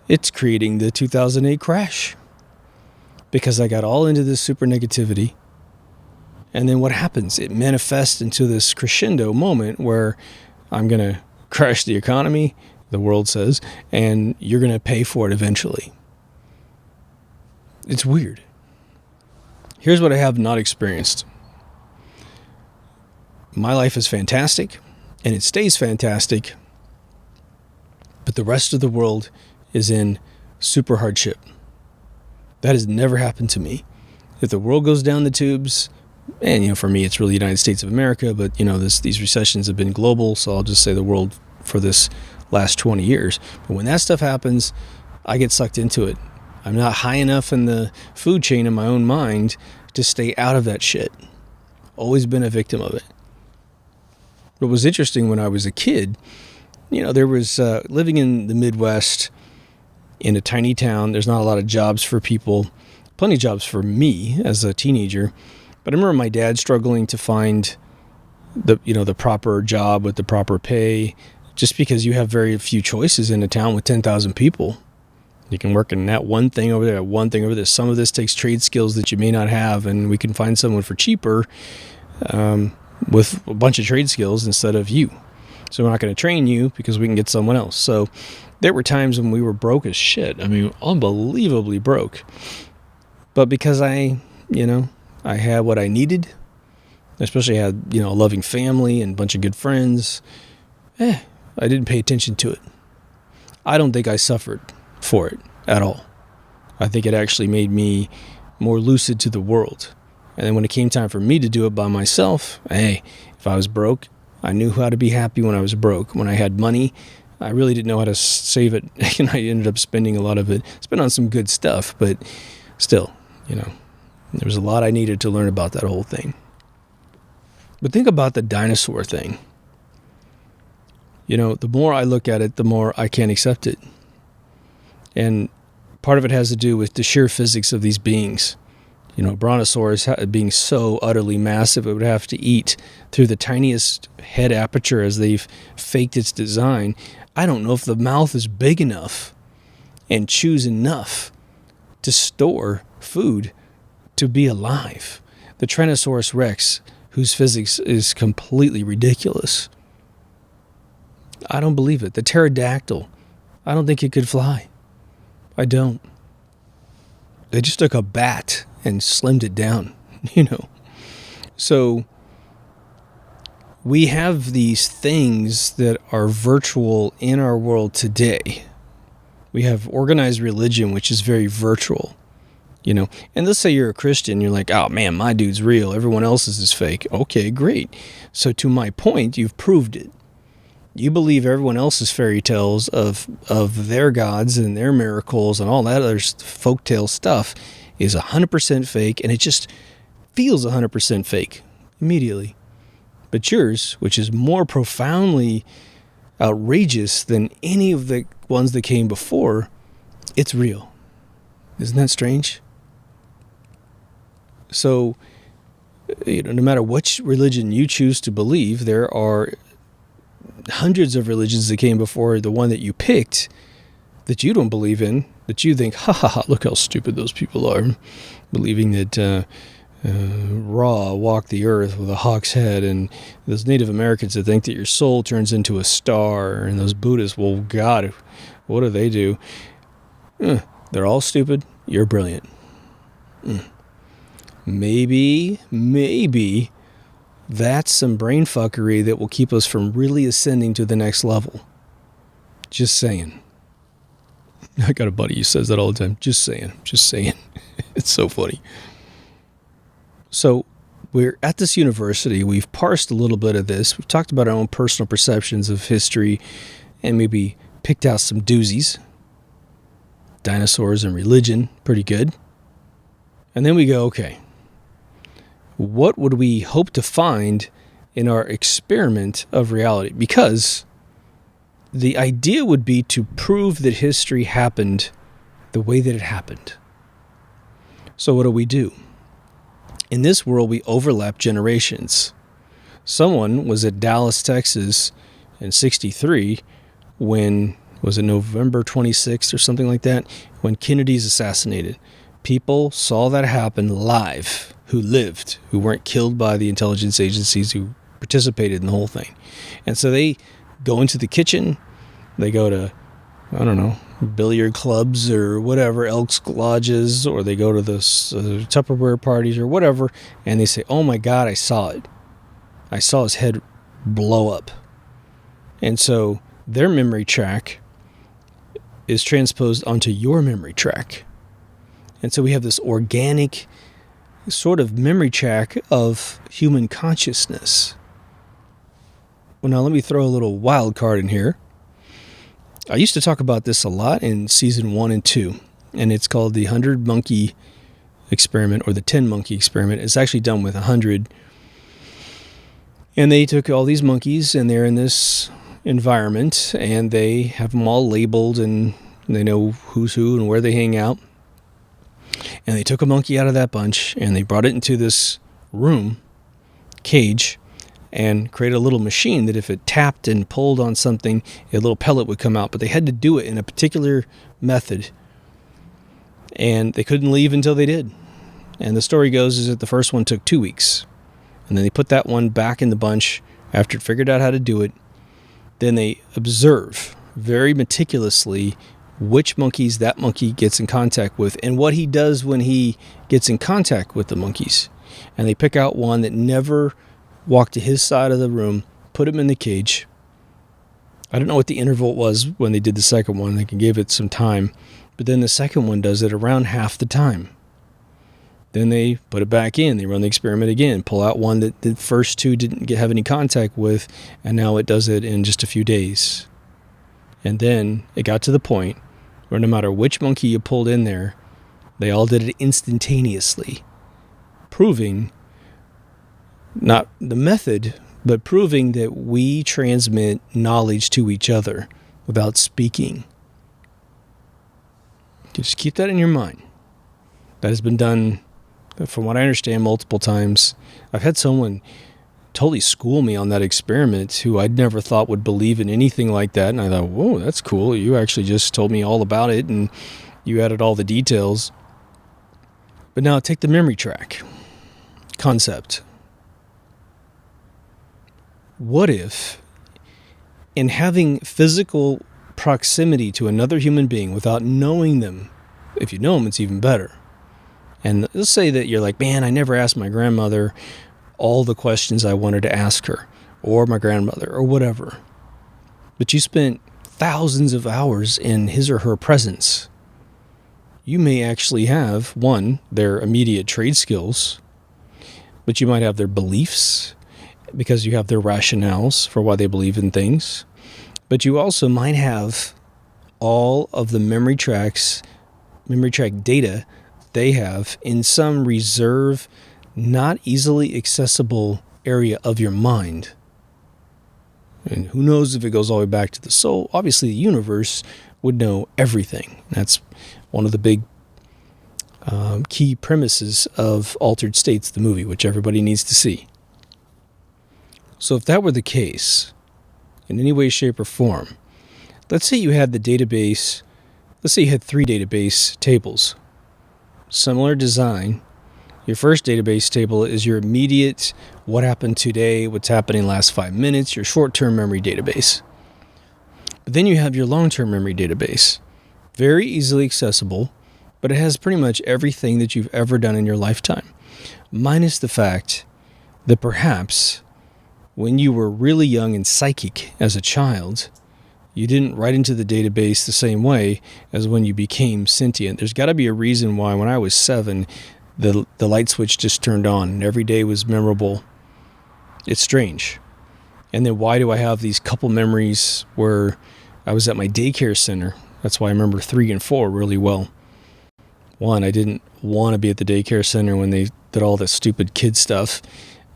it's creating the 2008 crash. Because I got all into this super negativity. And then what happens? It manifests into this crescendo moment where I'm going to crash the economy, the world says, and you're going to pay for it eventually. It's weird. Here's what I have not experienced. My life is fantastic, and it stays fantastic, but the rest of the world is in super hardship. That has never happened to me. If the world goes down the tubes, and for me it's really the United States of America, but these recessions have been global, so I'll just say the world for this last 20 years. But when that stuff happens, I get sucked into it. I'm not high enough in the food chain in my own mind to stay out of that shit. Always been a victim of it. What was interesting when I was a kid, there was living in the Midwest in a tiny town. There's not a lot of jobs for people, plenty of jobs for me as a teenager. But I remember my dad struggling to find the proper job with the proper pay, just because you have very few choices in a town with 10,000 people. You can work in that one thing over there, that one thing over there. Some of this takes trade skills that you may not have, and we can find someone for cheaper with a bunch of trade skills instead of you. So we're not going to train you because we can get someone else. So there were times when we were broke as shit. I mean, unbelievably broke. But because I had what I needed, especially I had, a loving family and a bunch of good friends, I didn't pay attention to it. I don't think I suffered for it at all. I think it actually made me more lucid to the world. And then when it came time for me to do it by myself, if I was broke, I knew how to be happy when I was broke. When I had money, I really didn't know how to save it, and I ended up spending a lot of it. Spent on some good stuff, but still, there was a lot I needed to learn about that whole thing. But think about the dinosaur thing. The more I look at it, the more I can't accept it. And part of it has to do with the sheer physics of these beings. Brontosaurus being so utterly massive, it would have to eat through the tiniest head aperture as they've faked its design. I don't know if the mouth is big enough and chews enough to store food to be alive. The Tyrannosaurus Rex, whose physics is completely ridiculous. I don't believe it. The pterodactyl, I don't think it could fly. I don't. They just took a bat and slimmed it down, So we have these things that are virtual in our world today. We have organized religion, which is very virtual, And let's say you're a Christian, you're like, oh man, my dude's real, everyone else's is fake. Okay, great. So to my point, you've proved it. You believe everyone else's fairy tales of their gods and their miracles and all that other folktale stuff, is 100% fake, and it just feels 100% fake immediately. But yours, which is more profoundly outrageous than any of the ones that came before, it's real. Isn't that strange? So, no matter which religion you choose to believe, there are hundreds of religions that came before the one that you picked that you don't believe in, that you think, ha ha ha, look how stupid those people are, believing that Ra walked the earth with a hawk's head, and those Native Americans that think that your soul turns into a star, and those Buddhists, well, God, what do they do? They're all stupid. You're brilliant. Maybe that's some brain fuckery that will keep us from really ascending to the next level. Just saying. I got a buddy who says that all the time. Just saying. It's so funny. So we're at this university. We've parsed a little bit of this. We've talked about our own personal perceptions of history and maybe picked out some doozies. Dinosaurs and religion, pretty good. And then we go, okay, what would we hope to find in our experiment of reality? Because the idea would be to prove that history happened the way that it happened. So what do? In this world, we overlap generations. Someone was at Dallas, Texas in 1963 when, was it November 26th or something like that, when Kennedy's assassinated. People saw that happen live, who lived, who weren't killed by the intelligence agencies who participated in the whole thing. And so they go into the kitchen, they go to, I don't know, billiard clubs or whatever, Elks Lodges, or they go to the Tupperware parties or whatever, and they say, oh my God, I saw it. I saw his head blow up. And so their memory track is transposed onto your memory track. And so we have this organic sort of memory track of human consciousness. Well, now let me throw a little wild card in here. I used to talk about this a lot in season 1 and 2, and it's called the 100 monkey experiment, or the 10 monkey experiment. It's actually done with 100. And they took all these monkeys, and they're in this environment, and they have them all labeled, and they know who's who and where they hang out. And they took a monkey out of that bunch, and they brought it into this room, cage, and created a little machine that if it tapped and pulled on something, a little pellet would come out. But they had to do it in a particular method, and they couldn't leave until they did. And the story goes is that the first one took 2 weeks, and then they put that one back in the bunch after it figured out how to do it. Then they observe very meticulously which monkeys that monkey gets in contact with and what he does when he gets in contact with the monkeys. And they pick out one that never walked to his side of the room, put him in the cage. I don't know what the interval was when they did the second one. They can give it some time. But then the second one does it around half the time. Then they put it back in. They run the experiment again, pull out one that the first two didn't have any contact with, and now it does it in just a few days. And then it got to the point where no matter which monkey you pulled in there, they all did it instantaneously, proving not the method, but proving that we transmit knowledge to each other without speaking. Just keep that in your mind. That has been done, from what I understand, multiple times. I've had someone totally school me on that experiment who I'd never thought would believe in anything like that. And I thought, whoa, that's cool. You actually just told me all about it and you added all the details. But now take the memory track concept. What if, in having physical proximity to another human being without knowing them, if you know them, it's even better. And let's say that you're like, man, I never asked my grandmother all the questions I wanted to ask her, or my grandmother, or whatever. But you spent thousands of hours in his or her presence. You may actually have, one, their immediate trade skills, but you might have their beliefs, because you have their rationales for why they believe in things. But you also might have all of the memory track data they have in some reserved, not easily accessible area of your mind. And who knows if it goes all the way back to the soul? Obviously, the universe would know everything. That's one of the big key premises of Altered States, the movie, which everybody needs to see. So if that were the case, in any way, shape, or form, let's say you had the database, let's say you had 3 database tables. Similar design. Your first database table is your immediate, what happened today, what's happening last 5 minutes, your short-term memory database. But then you have your long-term memory database. Very easily accessible, but it has pretty much everything that you've ever done in your lifetime. Minus the fact that perhaps when you were really young and psychic as a child, you didn't write into the database the same way as when you became sentient. There's got to be a reason why when I was 7, the light switch just turned on and every day was memorable. It's strange. And then why do I have these couple memories where I was at my daycare center? That's why I remember 3 and 4 really well. 1, I didn't want to be at the daycare center when they did all this stupid kid stuff.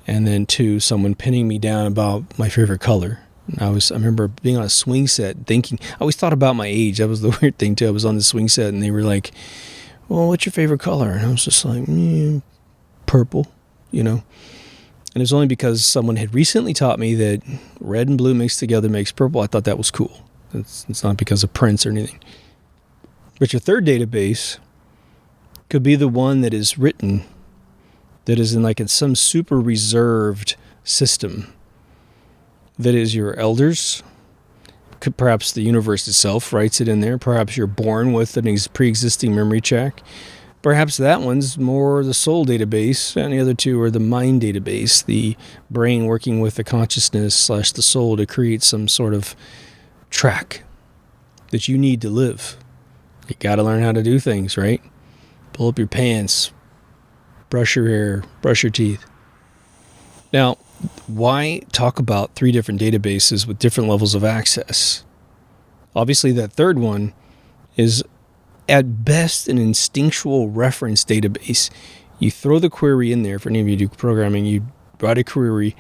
And then 2, someone pinning me down about my favorite color. I remember being on a swing set thinking, I always thought about my age. That was the weird thing too. I was on the swing set and they were like, well, what's your favorite color? And I was just like, purple, And it was only because someone had recently taught me that red and blue mixed together makes purple. I thought that was cool. It's not because of Prince or anything. But your third database could be the one that is written, that is in some super reserved system. That is your elders. Perhaps the universe itself writes it in there. Perhaps you're born with an pre-existing memory check. Perhaps that one's more the soul database, and the other 2 are the mind database, the brain working with the consciousness / the soul to create some sort of track that you need to live. You got to learn how to do things, right? Pull up your pants, brush your hair, brush your teeth. Now, why talk about 3 different databases with different levels of access? Obviously, that third one is at best an instinctual reference database. You throw the query in there. For any of you who do programming, you write a query,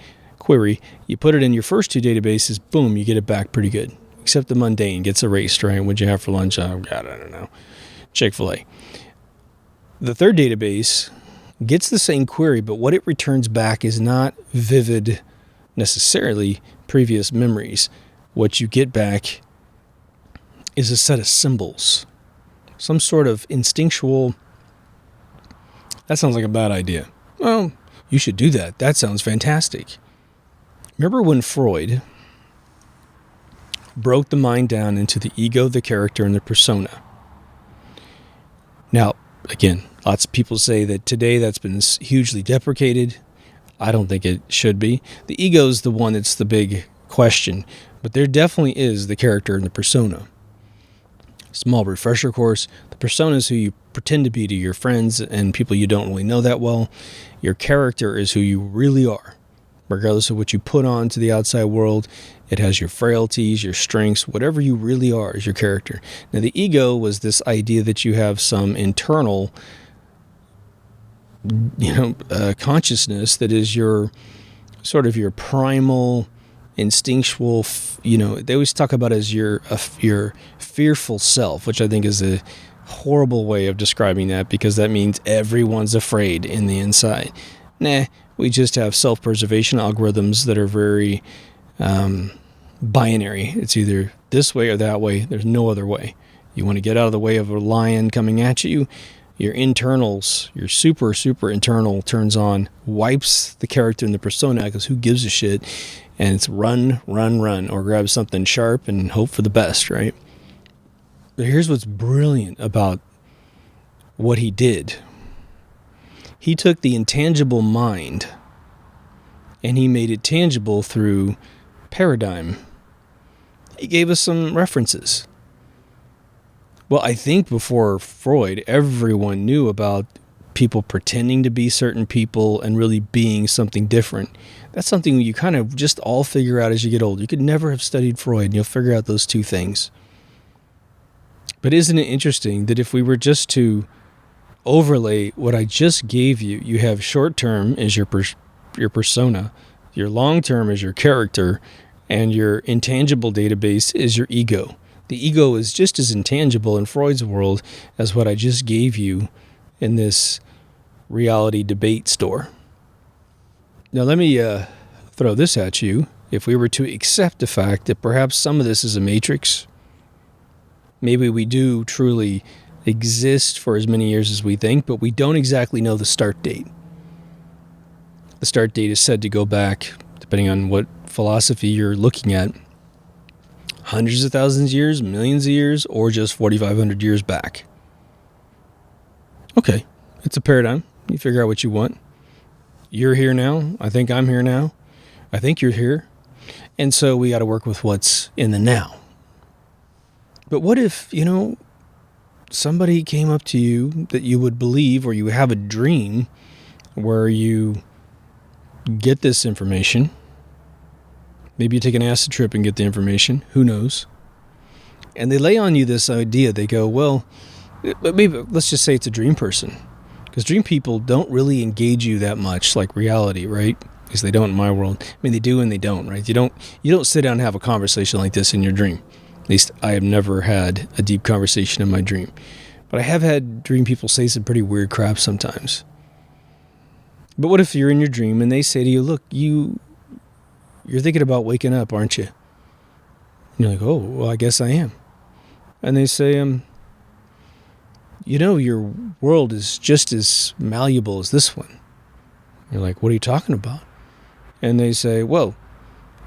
you put it in your first 2 databases, boom, you get it back pretty good. Except the mundane gets erased, right? What'd you have for lunch? Oh, God, I don't know. Chick-fil-A. The third database gets the same query, but what it returns back is not vivid, necessarily, previous memories. What you get back is a set of symbols. Some sort of instinctual... That sounds like a bad idea. Well, you should do that. That sounds fantastic. Remember when Freud broke the mind down into the ego, the character, and the persona? Now, again, lots of people say that today that's been hugely deprecated. I don't think it should be. The ego is the one that's the big question, but there definitely is the character and the persona. Small refresher course. The persona is who you pretend to be to your friends and people you don't really know that well. Your character is who you really are. Regardless of what you put on to the outside world, it has your frailties, your strengths, whatever you really are is your character. Now, the ego was this idea that you have some internal, consciousness that is your sort of your primal, instinctual, they always talk about as your fearful self, which I think is a horrible way of describing that because that means everyone's afraid in the inside. Nah, we just have self-preservation algorithms that are very binary. It's either this way or that way. There's no other way. You want to get out of the way of a lion coming at you, your internals, your super, super internal turns on, wipes the character and the persona because who gives a shit? And it's run, run, run, or grab something sharp and hope for the best, right? But here's what's brilliant about what he did. He took the intangible mind and he made it tangible through paradigm. He gave us some references. Well, I think before Freud, everyone knew about people pretending to be certain people and really being something different. That's something you kind of just all figure out as you get older. You could never have studied Freud and you'll figure out those 2 things. But isn't it interesting that if we were just to overlay what I just gave you, you have short term is your persona, your long term is your character, and your intangible database is your ego. The ego is just as intangible in Freud's world as what I just gave you in this reality debate store. Now let me throw this at you. If we were to accept the fact that perhaps some of this is a matrix, maybe we do truly exist for as many years as we think, but we don't exactly know the start date. The start date is said to go back, depending on what philosophy you're looking at, hundreds of thousands of years, millions of years, or just 4,500 years back. Okay, it's a paradigm. You figure out what you want. You're here now. I think I'm here now. I think you're here. And so we got to work with what's in the now. But what if, somebody came up to you that you would believe, or you have a dream where you get this information. Maybe you take an acid trip and get the information. Who knows? And they lay on you this idea. They go, well, maybe let's just say it's a dream person. Because dream people don't really engage you that much like reality, right? Because they don't in my world. I mean, they do and they don't, right? You don't sit down and have a conversation like this in your dream. At least I have never had a deep conversation in my dream. But I have had dream people say some pretty weird crap sometimes. But what if you're in your dream and they say to you, look, you're thinking about waking up, aren't you? And you're like, oh, well, I guess I am. And they say, your world is just as malleable as this one. You're like, what are you talking about? And they say, well,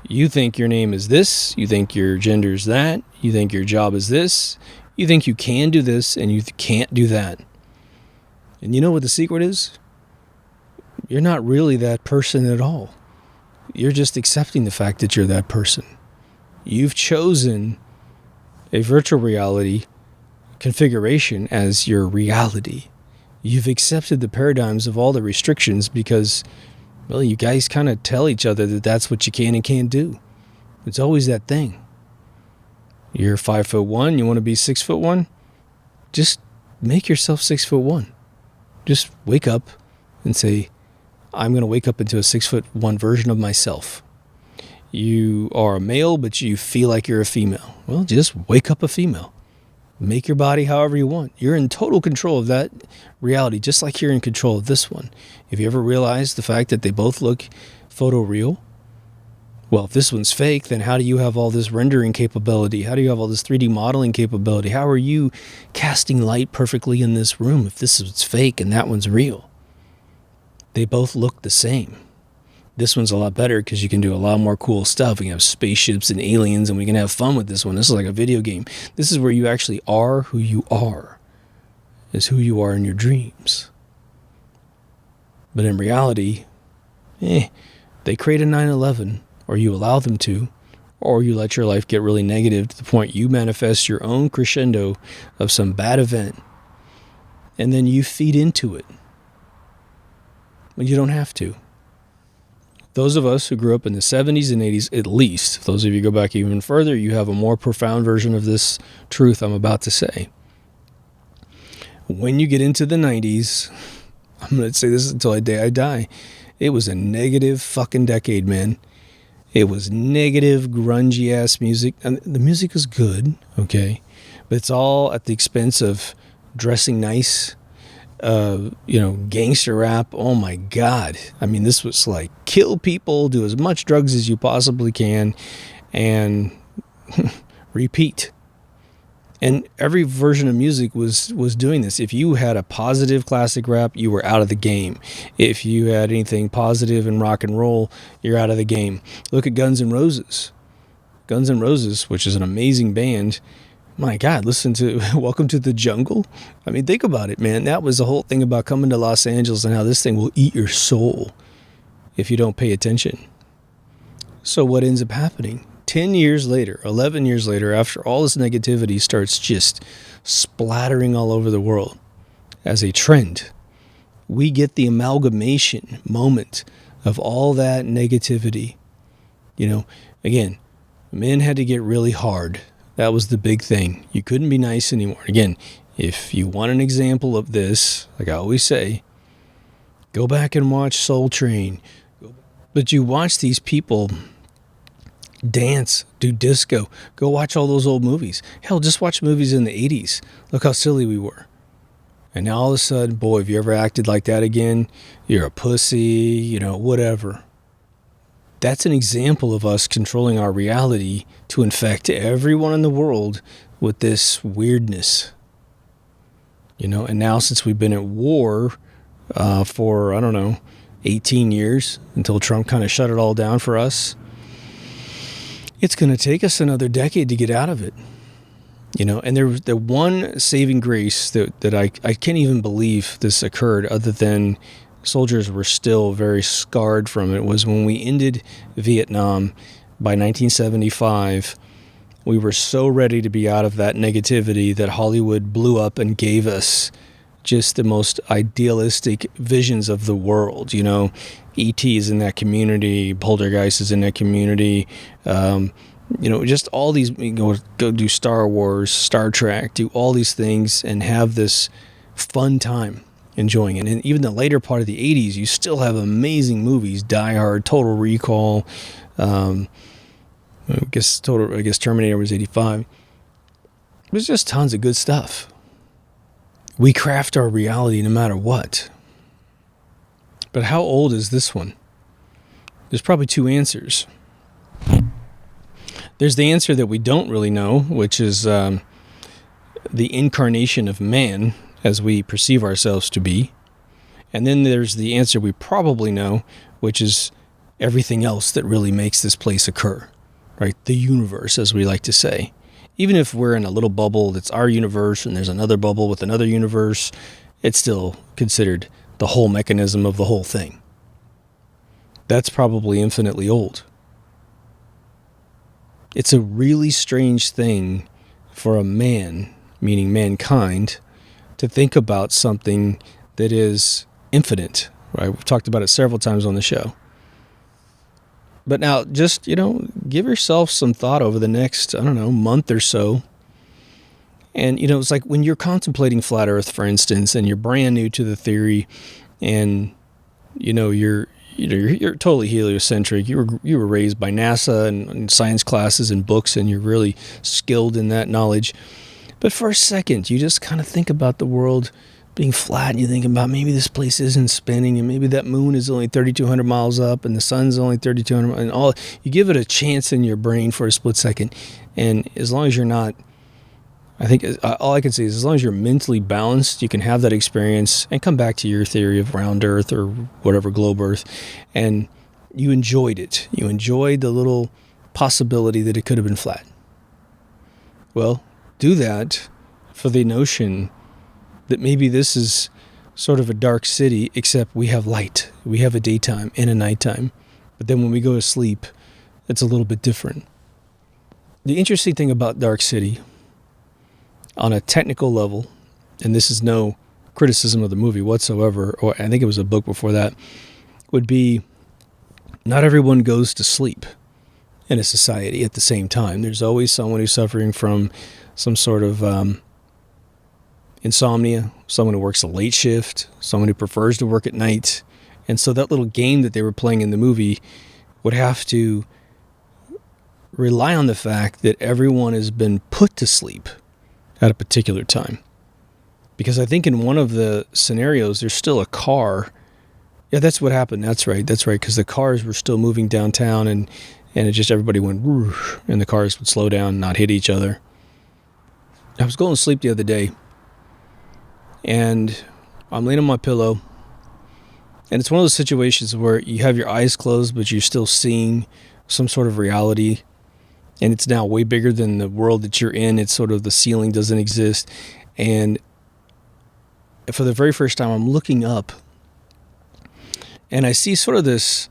you think your name is this, you think your gender is that, you think your job is this, you think you can do this, and you can't do that. And you know what the secret is? You're not really that person at all. You're just accepting the fact that you're that person. You've chosen a virtual reality configuration as your reality. You've accepted the paradigms of all the restrictions because, well, you guys kind of tell each other that that's what you can and can't do. It's always that thing. You're 5'1", you want to be 6'1"? Just make yourself 6'1". Just wake up and say, I'm going to wake up into a 6'1" version of myself. You are a male, but you feel like you're a female. Well, just wake up a female. Make your body however you want. You're in total control of that reality, just like you're in control of this one. Have you ever realized the fact that they both look photoreal? Well, if this one's fake, then how do you have all this rendering capability? How do you have all this 3D modeling capability? How are you casting light perfectly in this room if this is fake and that one's real? They both look the same. This one's a lot better because you can do a lot more cool stuff. We can have spaceships and aliens, and we can have fun with this one. This is like a video game. This is where you actually are who you are. Is who you are in your dreams. But in reality, they create a 9/11, or you allow them to, or you let your life get really negative to the point you manifest your own crescendo of some bad event, and then you feed into it. But you don't have to. Those of us who grew up in the 70s and 80s, at least, those of you go back even further, you have a more profound version of this truth I'm about to say. When you get into the 90s, I'm going to say this until the day I die, it was a negative fucking decade, man. It was negative, grungy-ass music. And the music was good, okay? But it's all at the expense of dressing nice, gangster rap. Oh my God. I mean, this was like kill people, do as much drugs as you possibly can, and repeat. And every version of music was doing this. If you had a positive classic rap, you were out of the game. If you had anything positive in rock and roll, you're out of the game. Look at Guns N' Roses. Guns N' Roses, which is an amazing band. My God, listen to Welcome to the Jungle. I mean, think about it, man. That was the whole thing about coming to Los Angeles and how this thing will eat your soul if you don't pay attention. So what ends up happening? 10 years later, 11 years later, after all this negativity starts just splattering all over the world as a trend, we get the amalgamation moment of all that negativity. Again, men had to get really hard. That was the big thing. You couldn't be nice anymore. Again, If you want an example of this, like I always say, go back and watch Soul Train. But you watch these people dance, do disco, go watch all those old movies. Hell, just watch movies in the 80s. Look how silly we were. And now all of a sudden, boy, if you ever acted like that again, you're a pussy, whatever. That's an example of us controlling our reality to infect everyone in the world with this weirdness. And now since we've been at war for, 18 years until Trump kind of shut it all down for us, it's going to take us another decade to get out of it. And there was the one saving grace that I can't even believe this occurred, other than soldiers were still very scarred from it, was when we ended Vietnam by 1975. We were so ready to be out of that negativity that Hollywood blew up and gave us just the most idealistic visions of the world. E.T. is in that community, Poltergeist is in that community, just all these, go do Star Wars, Star Trek, do all these things and have this fun time enjoying it. And even the later part of the 80s, you still have amazing movies, Die Hard, Total Recall, I guess Terminator was 85. There's just tons of good stuff. We craft our reality no matter what. But how old is this one? There's probably two answers. There's the answer that we don't really know, which is the incarnation of man as we perceive ourselves to be. And then there's the answer we probably know, which is everything else that really makes this place occur, right? The universe, as we like to say. Even if we're in a little bubble that's our universe and there's another bubble with another universe, it's still considered the whole mechanism of the whole thing. That's probably infinitely old. It's a really strange thing for a man, meaning mankind, to think about something that is infinite, right? We've talked about it several times on the show. But now, just, give yourself some thought over the next, month or so. And, it's like when you're contemplating flat Earth, for instance, and you're brand new to the theory, and, you're totally heliocentric. You were raised by NASA and science classes and books, and you're really skilled in that knowledge. But for a second, you just kind of think about the world being flat, and you think about maybe this place isn't spinning, and maybe that moon is only 3,200 miles up, and the sun's only 3,200, and all. You give it a chance in your brain for a split second, and as long as you're not, I think all I can say is as long as you're mentally balanced, you can have that experience and come back to your theory of round Earth or whatever, globe Earth, and you enjoyed it. You enjoyed the little possibility that it could have been flat. Well, do that for the notion that maybe this is sort of a dark city, except we have light. We have a daytime and a nighttime. But then when we go to sleep, it's a little bit different. The interesting thing about Dark City, on a technical level, and this is no criticism of the movie whatsoever, or I think it was a book before that, would be not everyone goes to sleep in a society at the same time. There's always someone who's suffering from some sort of insomnia, someone who works a late shift, someone who prefers to work at night. And so that little game that they were playing in the movie would have to rely on the fact that everyone has been put to sleep at a particular time. Because I think in one of the scenarios, there's still a car. Yeah, that's what happened. That's right. Because the cars were still moving downtown, and it just, everybody went whoosh, and the cars would slow down, not hit each other. I was going to sleep the other day, and I'm laying on my pillow, and it's one of those situations where you have your eyes closed, but you're still seeing some sort of reality, and it's now way bigger than the world that you're in. It's sort of, the ceiling doesn't exist, and for the very first time, I'm looking up, and I see sort of this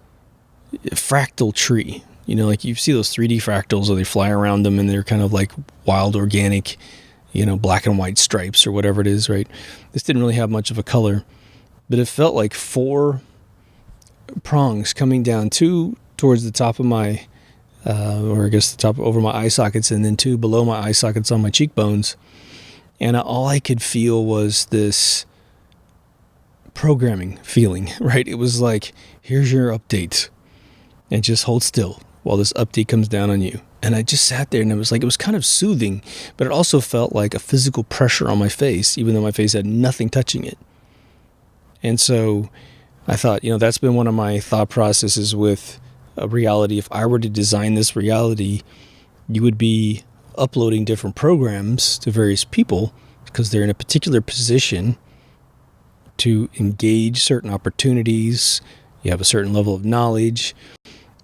fractal tree. You know, like you see those 3D fractals where they fly around them, and they're kind of like wild, organic, black and white stripes or whatever it is, right? This didn't really have much of a color, but it felt like 4 prongs coming down, 2 towards the top of my, or I guess the top over my eye sockets, and then 2 below my eye sockets on my cheekbones. And all I could feel was this programming feeling, right? It was like, here's your update, and just hold still while this update comes down on you. And I just sat there, and it was kind of soothing, but it also felt like a physical pressure on my face, even though my face had nothing touching it. And so I thought, that's been one of my thought processes with a reality. If I were to design this reality, you would be uploading different programs to various people because they're in a particular position to engage certain opportunities. You have a certain level of knowledge.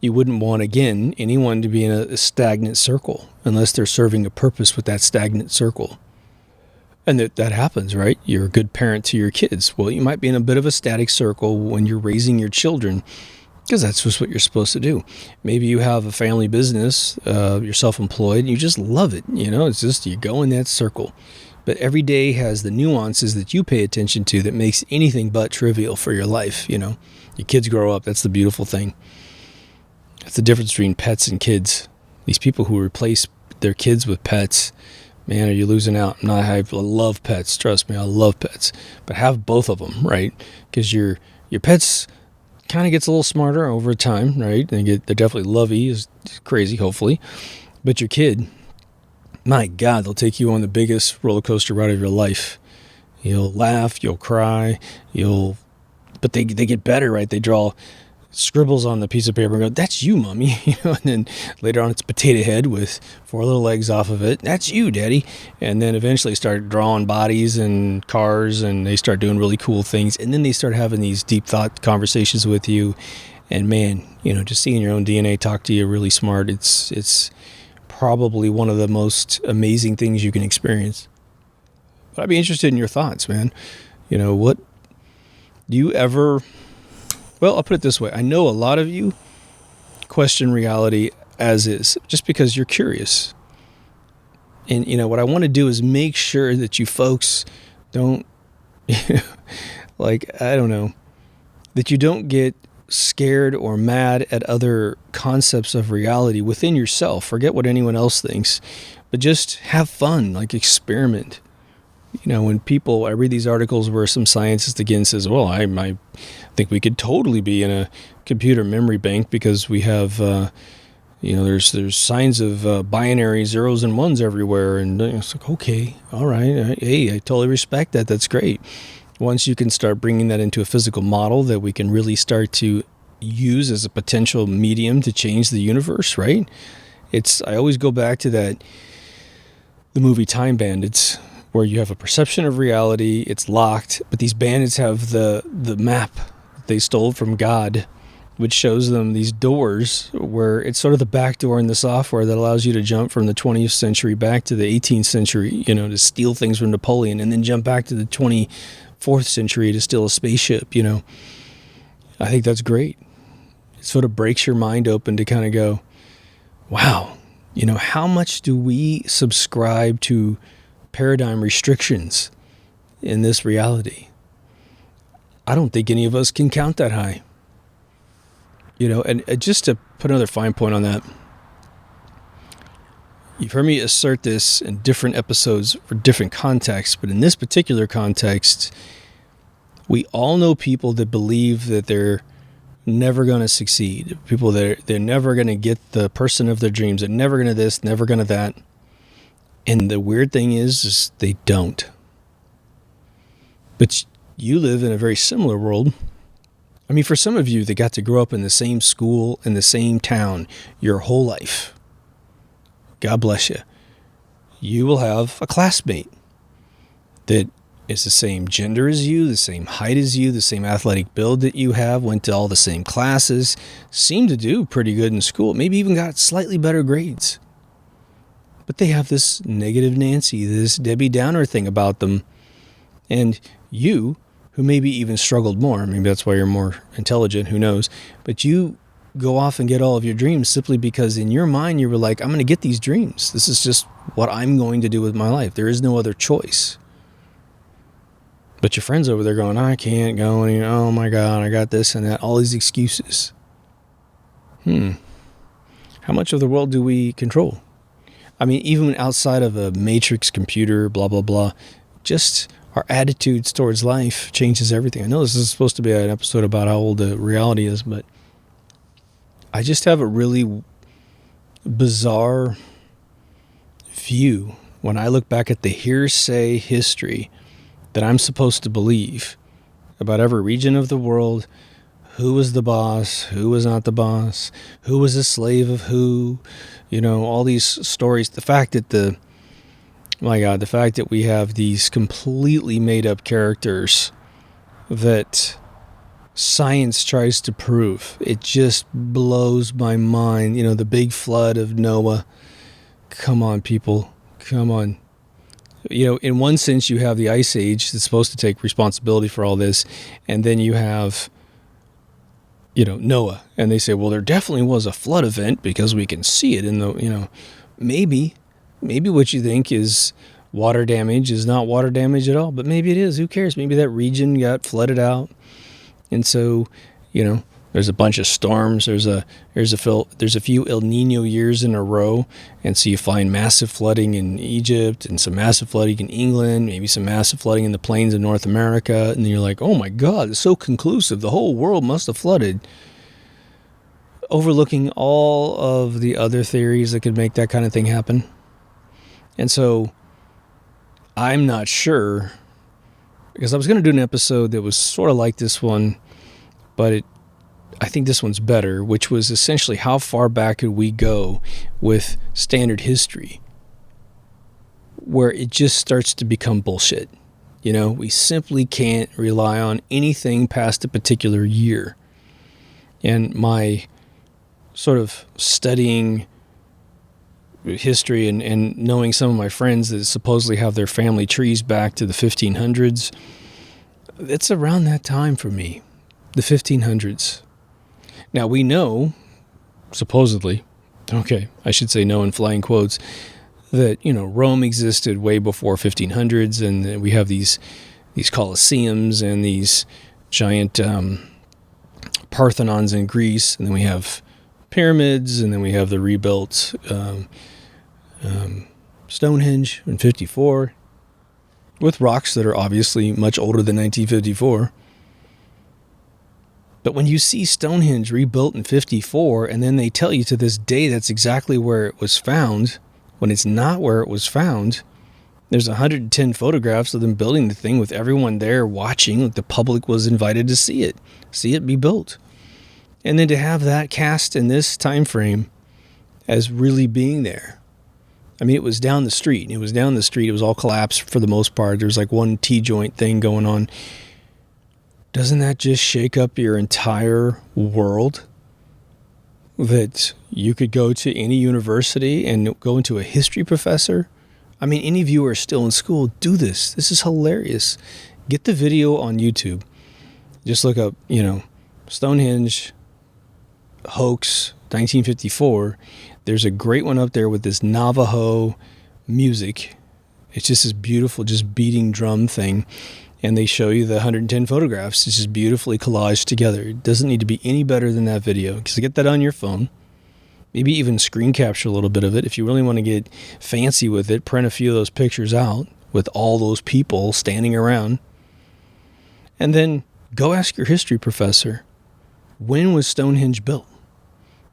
You wouldn't want, again, anyone to be in a stagnant circle unless they're serving a purpose with that stagnant circle. And that happens, right? You're a good parent to your kids. Well, you might be in a bit of a static circle when you're raising your children, because that's just what you're supposed to do. Maybe you have a family business, you're self-employed, and you just love it. It's just you go in that circle. But every day has the nuances that you pay attention to that makes anything but trivial for your life. Your kids grow up. That's the beautiful thing. That's the difference between pets and kids. These people who replace their kids with pets, man, are you losing out? I love pets. Trust me, I love pets. But have both of them, right? Because your pets kind of gets a little smarter over time, right? They're definitely lovey, is crazy, hopefully. But your kid, my God, they'll take you on the biggest roller coaster ride of your life. You'll laugh, you'll cry, but they get better, right? They draw scribbles on the piece of paper and go, "That's you, Mommy." And then later on it's a potato head with 4 little legs off of it. "That's you, Daddy." And then eventually start drawing bodies and cars, and they start doing really cool things. And then they start having these deep thought conversations with you. And man, just seeing your own DNA talk to you really smart, it's probably one of the most amazing things you can experience. But I'd be interested in your thoughts, man. What do you ever... Well, I'll put it this way. I know a lot of you question reality as is, just because you're curious. And, what I want to do is make sure that you folks don't, that you don't get scared or mad at other concepts of reality within yourself. Forget what anyone else thinks, but just have fun, experiment. When I read these articles where some scientist again says, well, I think we could totally be in a computer memory bank because we have, there's signs of binary zeros and ones everywhere. And it's like, okay, all right. Hey, I totally respect that. That's great. Once you can start bringing that into a physical model that we can really start to use as a potential medium to change the universe, right? I always go back to the movie Time Bandits, where you have a perception of reality, it's locked, but these bandits have the map they stole from God, which shows them these doors where it's sort of the back door in the software that allows you to jump from the 20th century back to the 18th century, to steal things from Napoleon, and then jump back to the 24th century to steal a spaceship, I think that's great. It sort of breaks your mind open to kind of go, wow, how much do we subscribe to paradigm restrictions in this reality? I don't think any of us can count that high. And just to put another fine point on that, you've heard me assert this in different episodes for different contexts, but in this particular context, we all know people that believe that they're never going to succeed. People that they're never going to get the person of their dreams. They're never going to this, never going to that. And the weird thing is they don't. But you live in a very similar world. I mean, for some of you, they got to grow up in the same school, in the same town, your whole life. God bless you. You will have a classmate that is the same gender as you, the same height as you, the same athletic build that you have, went to all the same classes, seemed to do pretty good in school, maybe even got slightly better grades. But they have this negative Nancy, this Debbie Downer thing about them. And you, who maybe even struggled more, maybe that's why you're more intelligent, who knows, but you go off and get all of your dreams simply because in your mind you were like, I'm going to get these dreams. This is just what I'm going to do with my life. There is no other choice. But your friends over there going, I can't go, and oh my God, I got this and that, all these excuses. How much of the world do we control? I mean, even outside of a matrix computer, blah, blah, blah, just our attitudes towards life changes everything. I know this is supposed to be an episode about how old the reality is, but I just have a really bizarre view when I look back at the hearsay history that I'm supposed to believe about every region of the world. Who was the boss? Who was not the boss? Who was a slave of who? All these stories. The fact that the fact that we have these completely made up characters that science tries to prove, it just blows my mind. The big flood of Noah. Come on, people. Come on. In one sense, you have the Ice Age that's supposed to take responsibility for all this, and then you have Noah, and they say, well, there definitely was a flood event because we can see it in the, maybe what you think is water damage is not water damage at all, but maybe it is. Who cares? Maybe that region got flooded out. And so, there's a bunch of storms. There's a few El Nino years in a row. And so you find massive flooding in Egypt and some massive flooding in England, maybe some massive flooding in the plains of North America. And then you're like, oh my God, it's so conclusive. The whole world must have flooded. Overlooking all of the other theories that could make that kind of thing happen. And so I'm not sure, because I was going to do an episode that was sort of like this one, but I think this one's better, which was essentially how far back could we go with standard history, where it just starts to become bullshit. We simply can't rely on anything past a particular year. And my sort of studying history and knowing some of my friends that supposedly have their family trees back to the 1500s, it's around that time for me, the 1500s. Now, we know, supposedly, okay, I should say no in flying quotes, that, Rome existed way before 1500s, and we have these Colosseums and these giant Parthenons in Greece, and then we have pyramids, and then we have the rebuilt Stonehenge in 54, with rocks that are obviously much older than 1954. But when you see Stonehenge rebuilt in 54, and then they tell you to this day that's exactly where it was found, when it's not where it was found, there's 110 photographs of them building the thing with everyone there watching, like the public was invited to see it be built. And then to have that cast in this time frame as really being there. I mean, it was down the street. It was all collapsed for the most part. There's like one T-joint thing going on. Doesn't that just shake up your entire world? That you could go to any university and go into a history professor? I mean, any of you who are still in school, do this. This is hilarious. Get the video on YouTube. Just look up, Stonehenge hoax 1954. There's a great one up there with this Navajo music. It's just this beautiful, just beating drum thing. And they show you the 110 photographs. It's just beautifully collaged together. It doesn't need to be any better than that video. Because get that on your phone. Maybe even screen capture a little bit of it. If you really want to get fancy with it, print a few of those pictures out with all those people standing around. And then go ask your history professor, when was Stonehenge built?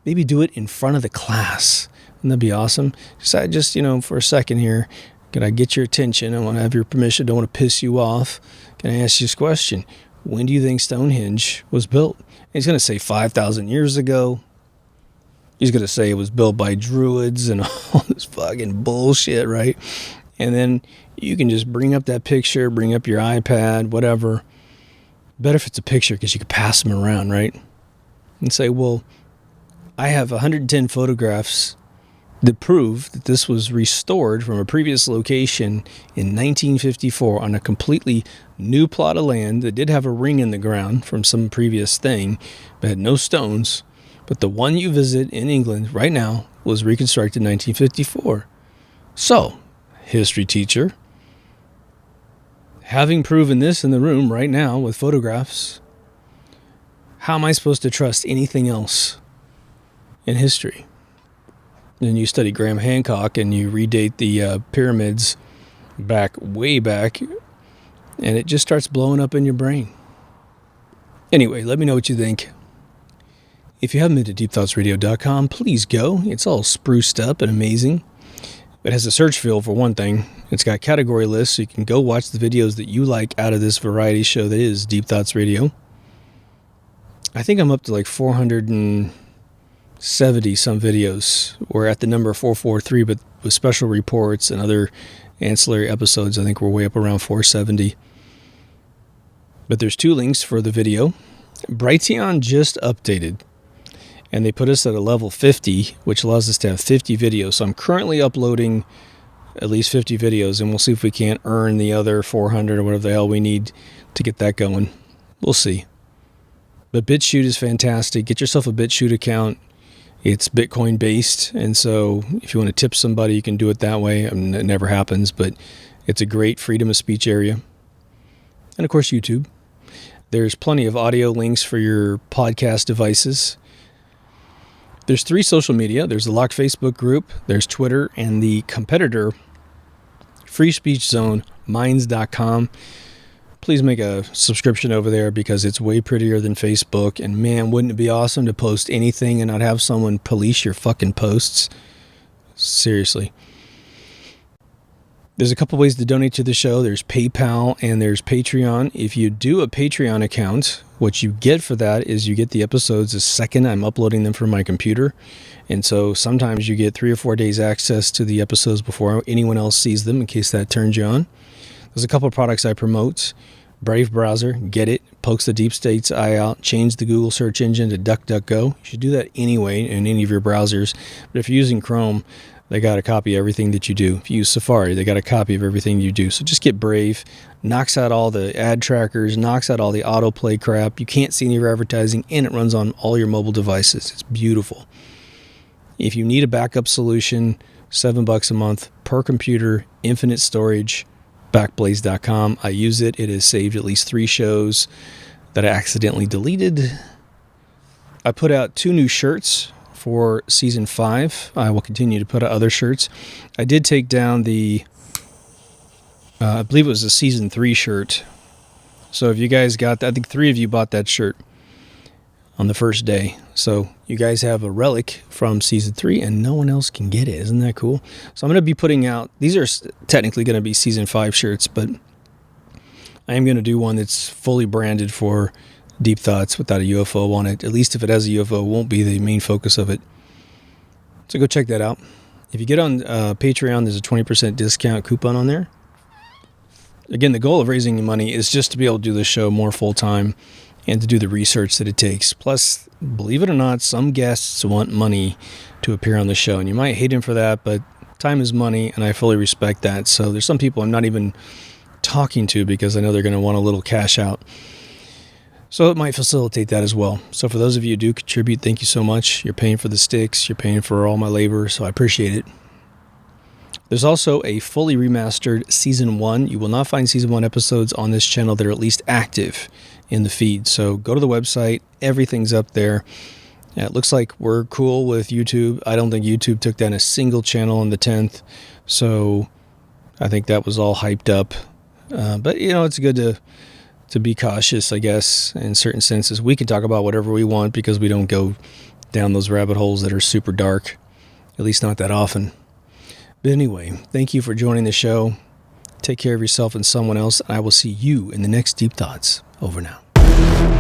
Maybe do it in front of the class. Wouldn't that be awesome? Just, for a second here, can I get your attention? I want to have your permission. Don't want to piss you off. Can I ask you this question? When do you think Stonehenge was built? And he's going to say 5,000 years ago. He's going to say it was built by Druids and all this fucking bullshit, right? And then you can just bring up that picture, bring up your iPad, whatever. Better if it's a picture because you can pass them around, right? And say, well, I have 110 photographs that prove that this was restored from a previous location in 1954 on a completely new plot of land that did have a ring in the ground from some previous thing, but had no stones. But the one you visit in England right now was reconstructed in 1954. So, history teacher, having proven this in the room right now with photographs, how am I supposed to trust anything else in history? and you study Graham Hancock and you redate the pyramids way back, and it just starts blowing up in your brain. Anyway, let me know what you think. If you haven't been to deepthoughtsradio.com, please go. It's all spruced up and amazing. It has a search field for one thing. It's got category lists, so you can go watch the videos that you like out of this variety show that is Deep Thoughts Radio. I think I'm up to like 470 some videos. We're at the number 443, but with special reports and other ancillary episodes, I think we're way up around 470. But there's 2 links for the video. Brighteon just updated, and they put us at a level 50, which allows us to have 50 videos. So I'm currently uploading at least 50 videos, and we'll see if we can't earn the other 400 or whatever the hell we need to get that going. We'll see. But BitChute is fantastic. Get yourself a BitChute account. It's Bitcoin based, and so if you want to tip somebody, you can do it that way. I mean, it never happens, but it's a great freedom of speech area. And of course, YouTube. There's plenty of audio links for your podcast devices. There's 3 social media. There's the Locked Facebook group, there's Twitter, and the competitor free speech zone, minds.com. Please make a subscription over there because it's way prettier than Facebook. And man, wouldn't it be awesome to post anything and not have someone police your fucking posts? Seriously. There's a couple ways to donate to the show. There's PayPal and there's Patreon. If you do a Patreon account, what you get for that is you get the episodes the second I'm uploading them from my computer. And so sometimes you get 3 or 4 days access to the episodes before anyone else sees them, in case that turns you on. There's a couple of products I promote. Brave browser, get it, pokes the deep state's eye out, change the Google search engine to DuckDuckGo. You should do that anyway in any of your browsers. But if you're using Chrome, they got a copy of everything that you do. If you use Safari, they got a copy of everything you do. So just get Brave, knocks out all the ad trackers, knocks out all the autoplay crap. You can't see any of your advertising, and it runs on all your mobile devices. It's beautiful. If you need a backup solution, $7 a month per computer, infinite storage, backblaze.com. I use it. It has saved at least 3 shows that I accidentally deleted. I put out 2 new shirts for season 5. I will continue to put out other shirts. I did take down the, I believe it was a season 3 shirt. So if you guys got that, I think 3 of you bought that shirt on the first day. So you guys have a relic from season 3 and no one else can get it. Isn't that cool? So I'm going to be putting out, these are technically going to be season 5 shirts, but I am going to do one that's fully branded for Deep Thoughts without a UFO on it. At least if it has a UFO, it won't be the main focus of it. So go check that out. If you get on Patreon, there's a 20% discount coupon on there. Again, the goal of raising money is just to be able to do this show more full-time and to do the research that it takes. Plus, believe it or not, some guests want money to appear on the show, and you might hate him for that, but time is money, and I fully respect that. So there's some people I'm not even talking to because I know they're going to want a little cash out. So it might facilitate that as well. So for those of you who do contribute, thank you so much. You're paying for the sticks. You're paying for all my labor, so I appreciate it. There's also a fully remastered Season 1. You will not find Season 1 episodes on this channel that are at least active in the feed. So go to the website. Everything's up there. It looks like we're cool with YouTube. I don't think YouTube took down a single channel on the 10th. So I think that was all hyped up. But, you know, it's good to be cautious, I guess, in certain senses. We can talk about whatever we want because we don't go down those rabbit holes that are super dark, at least not that often. But anyway, thank you for joining the show. Take care of yourself and someone else, and I will see you in the next Deep Thoughts. Over now.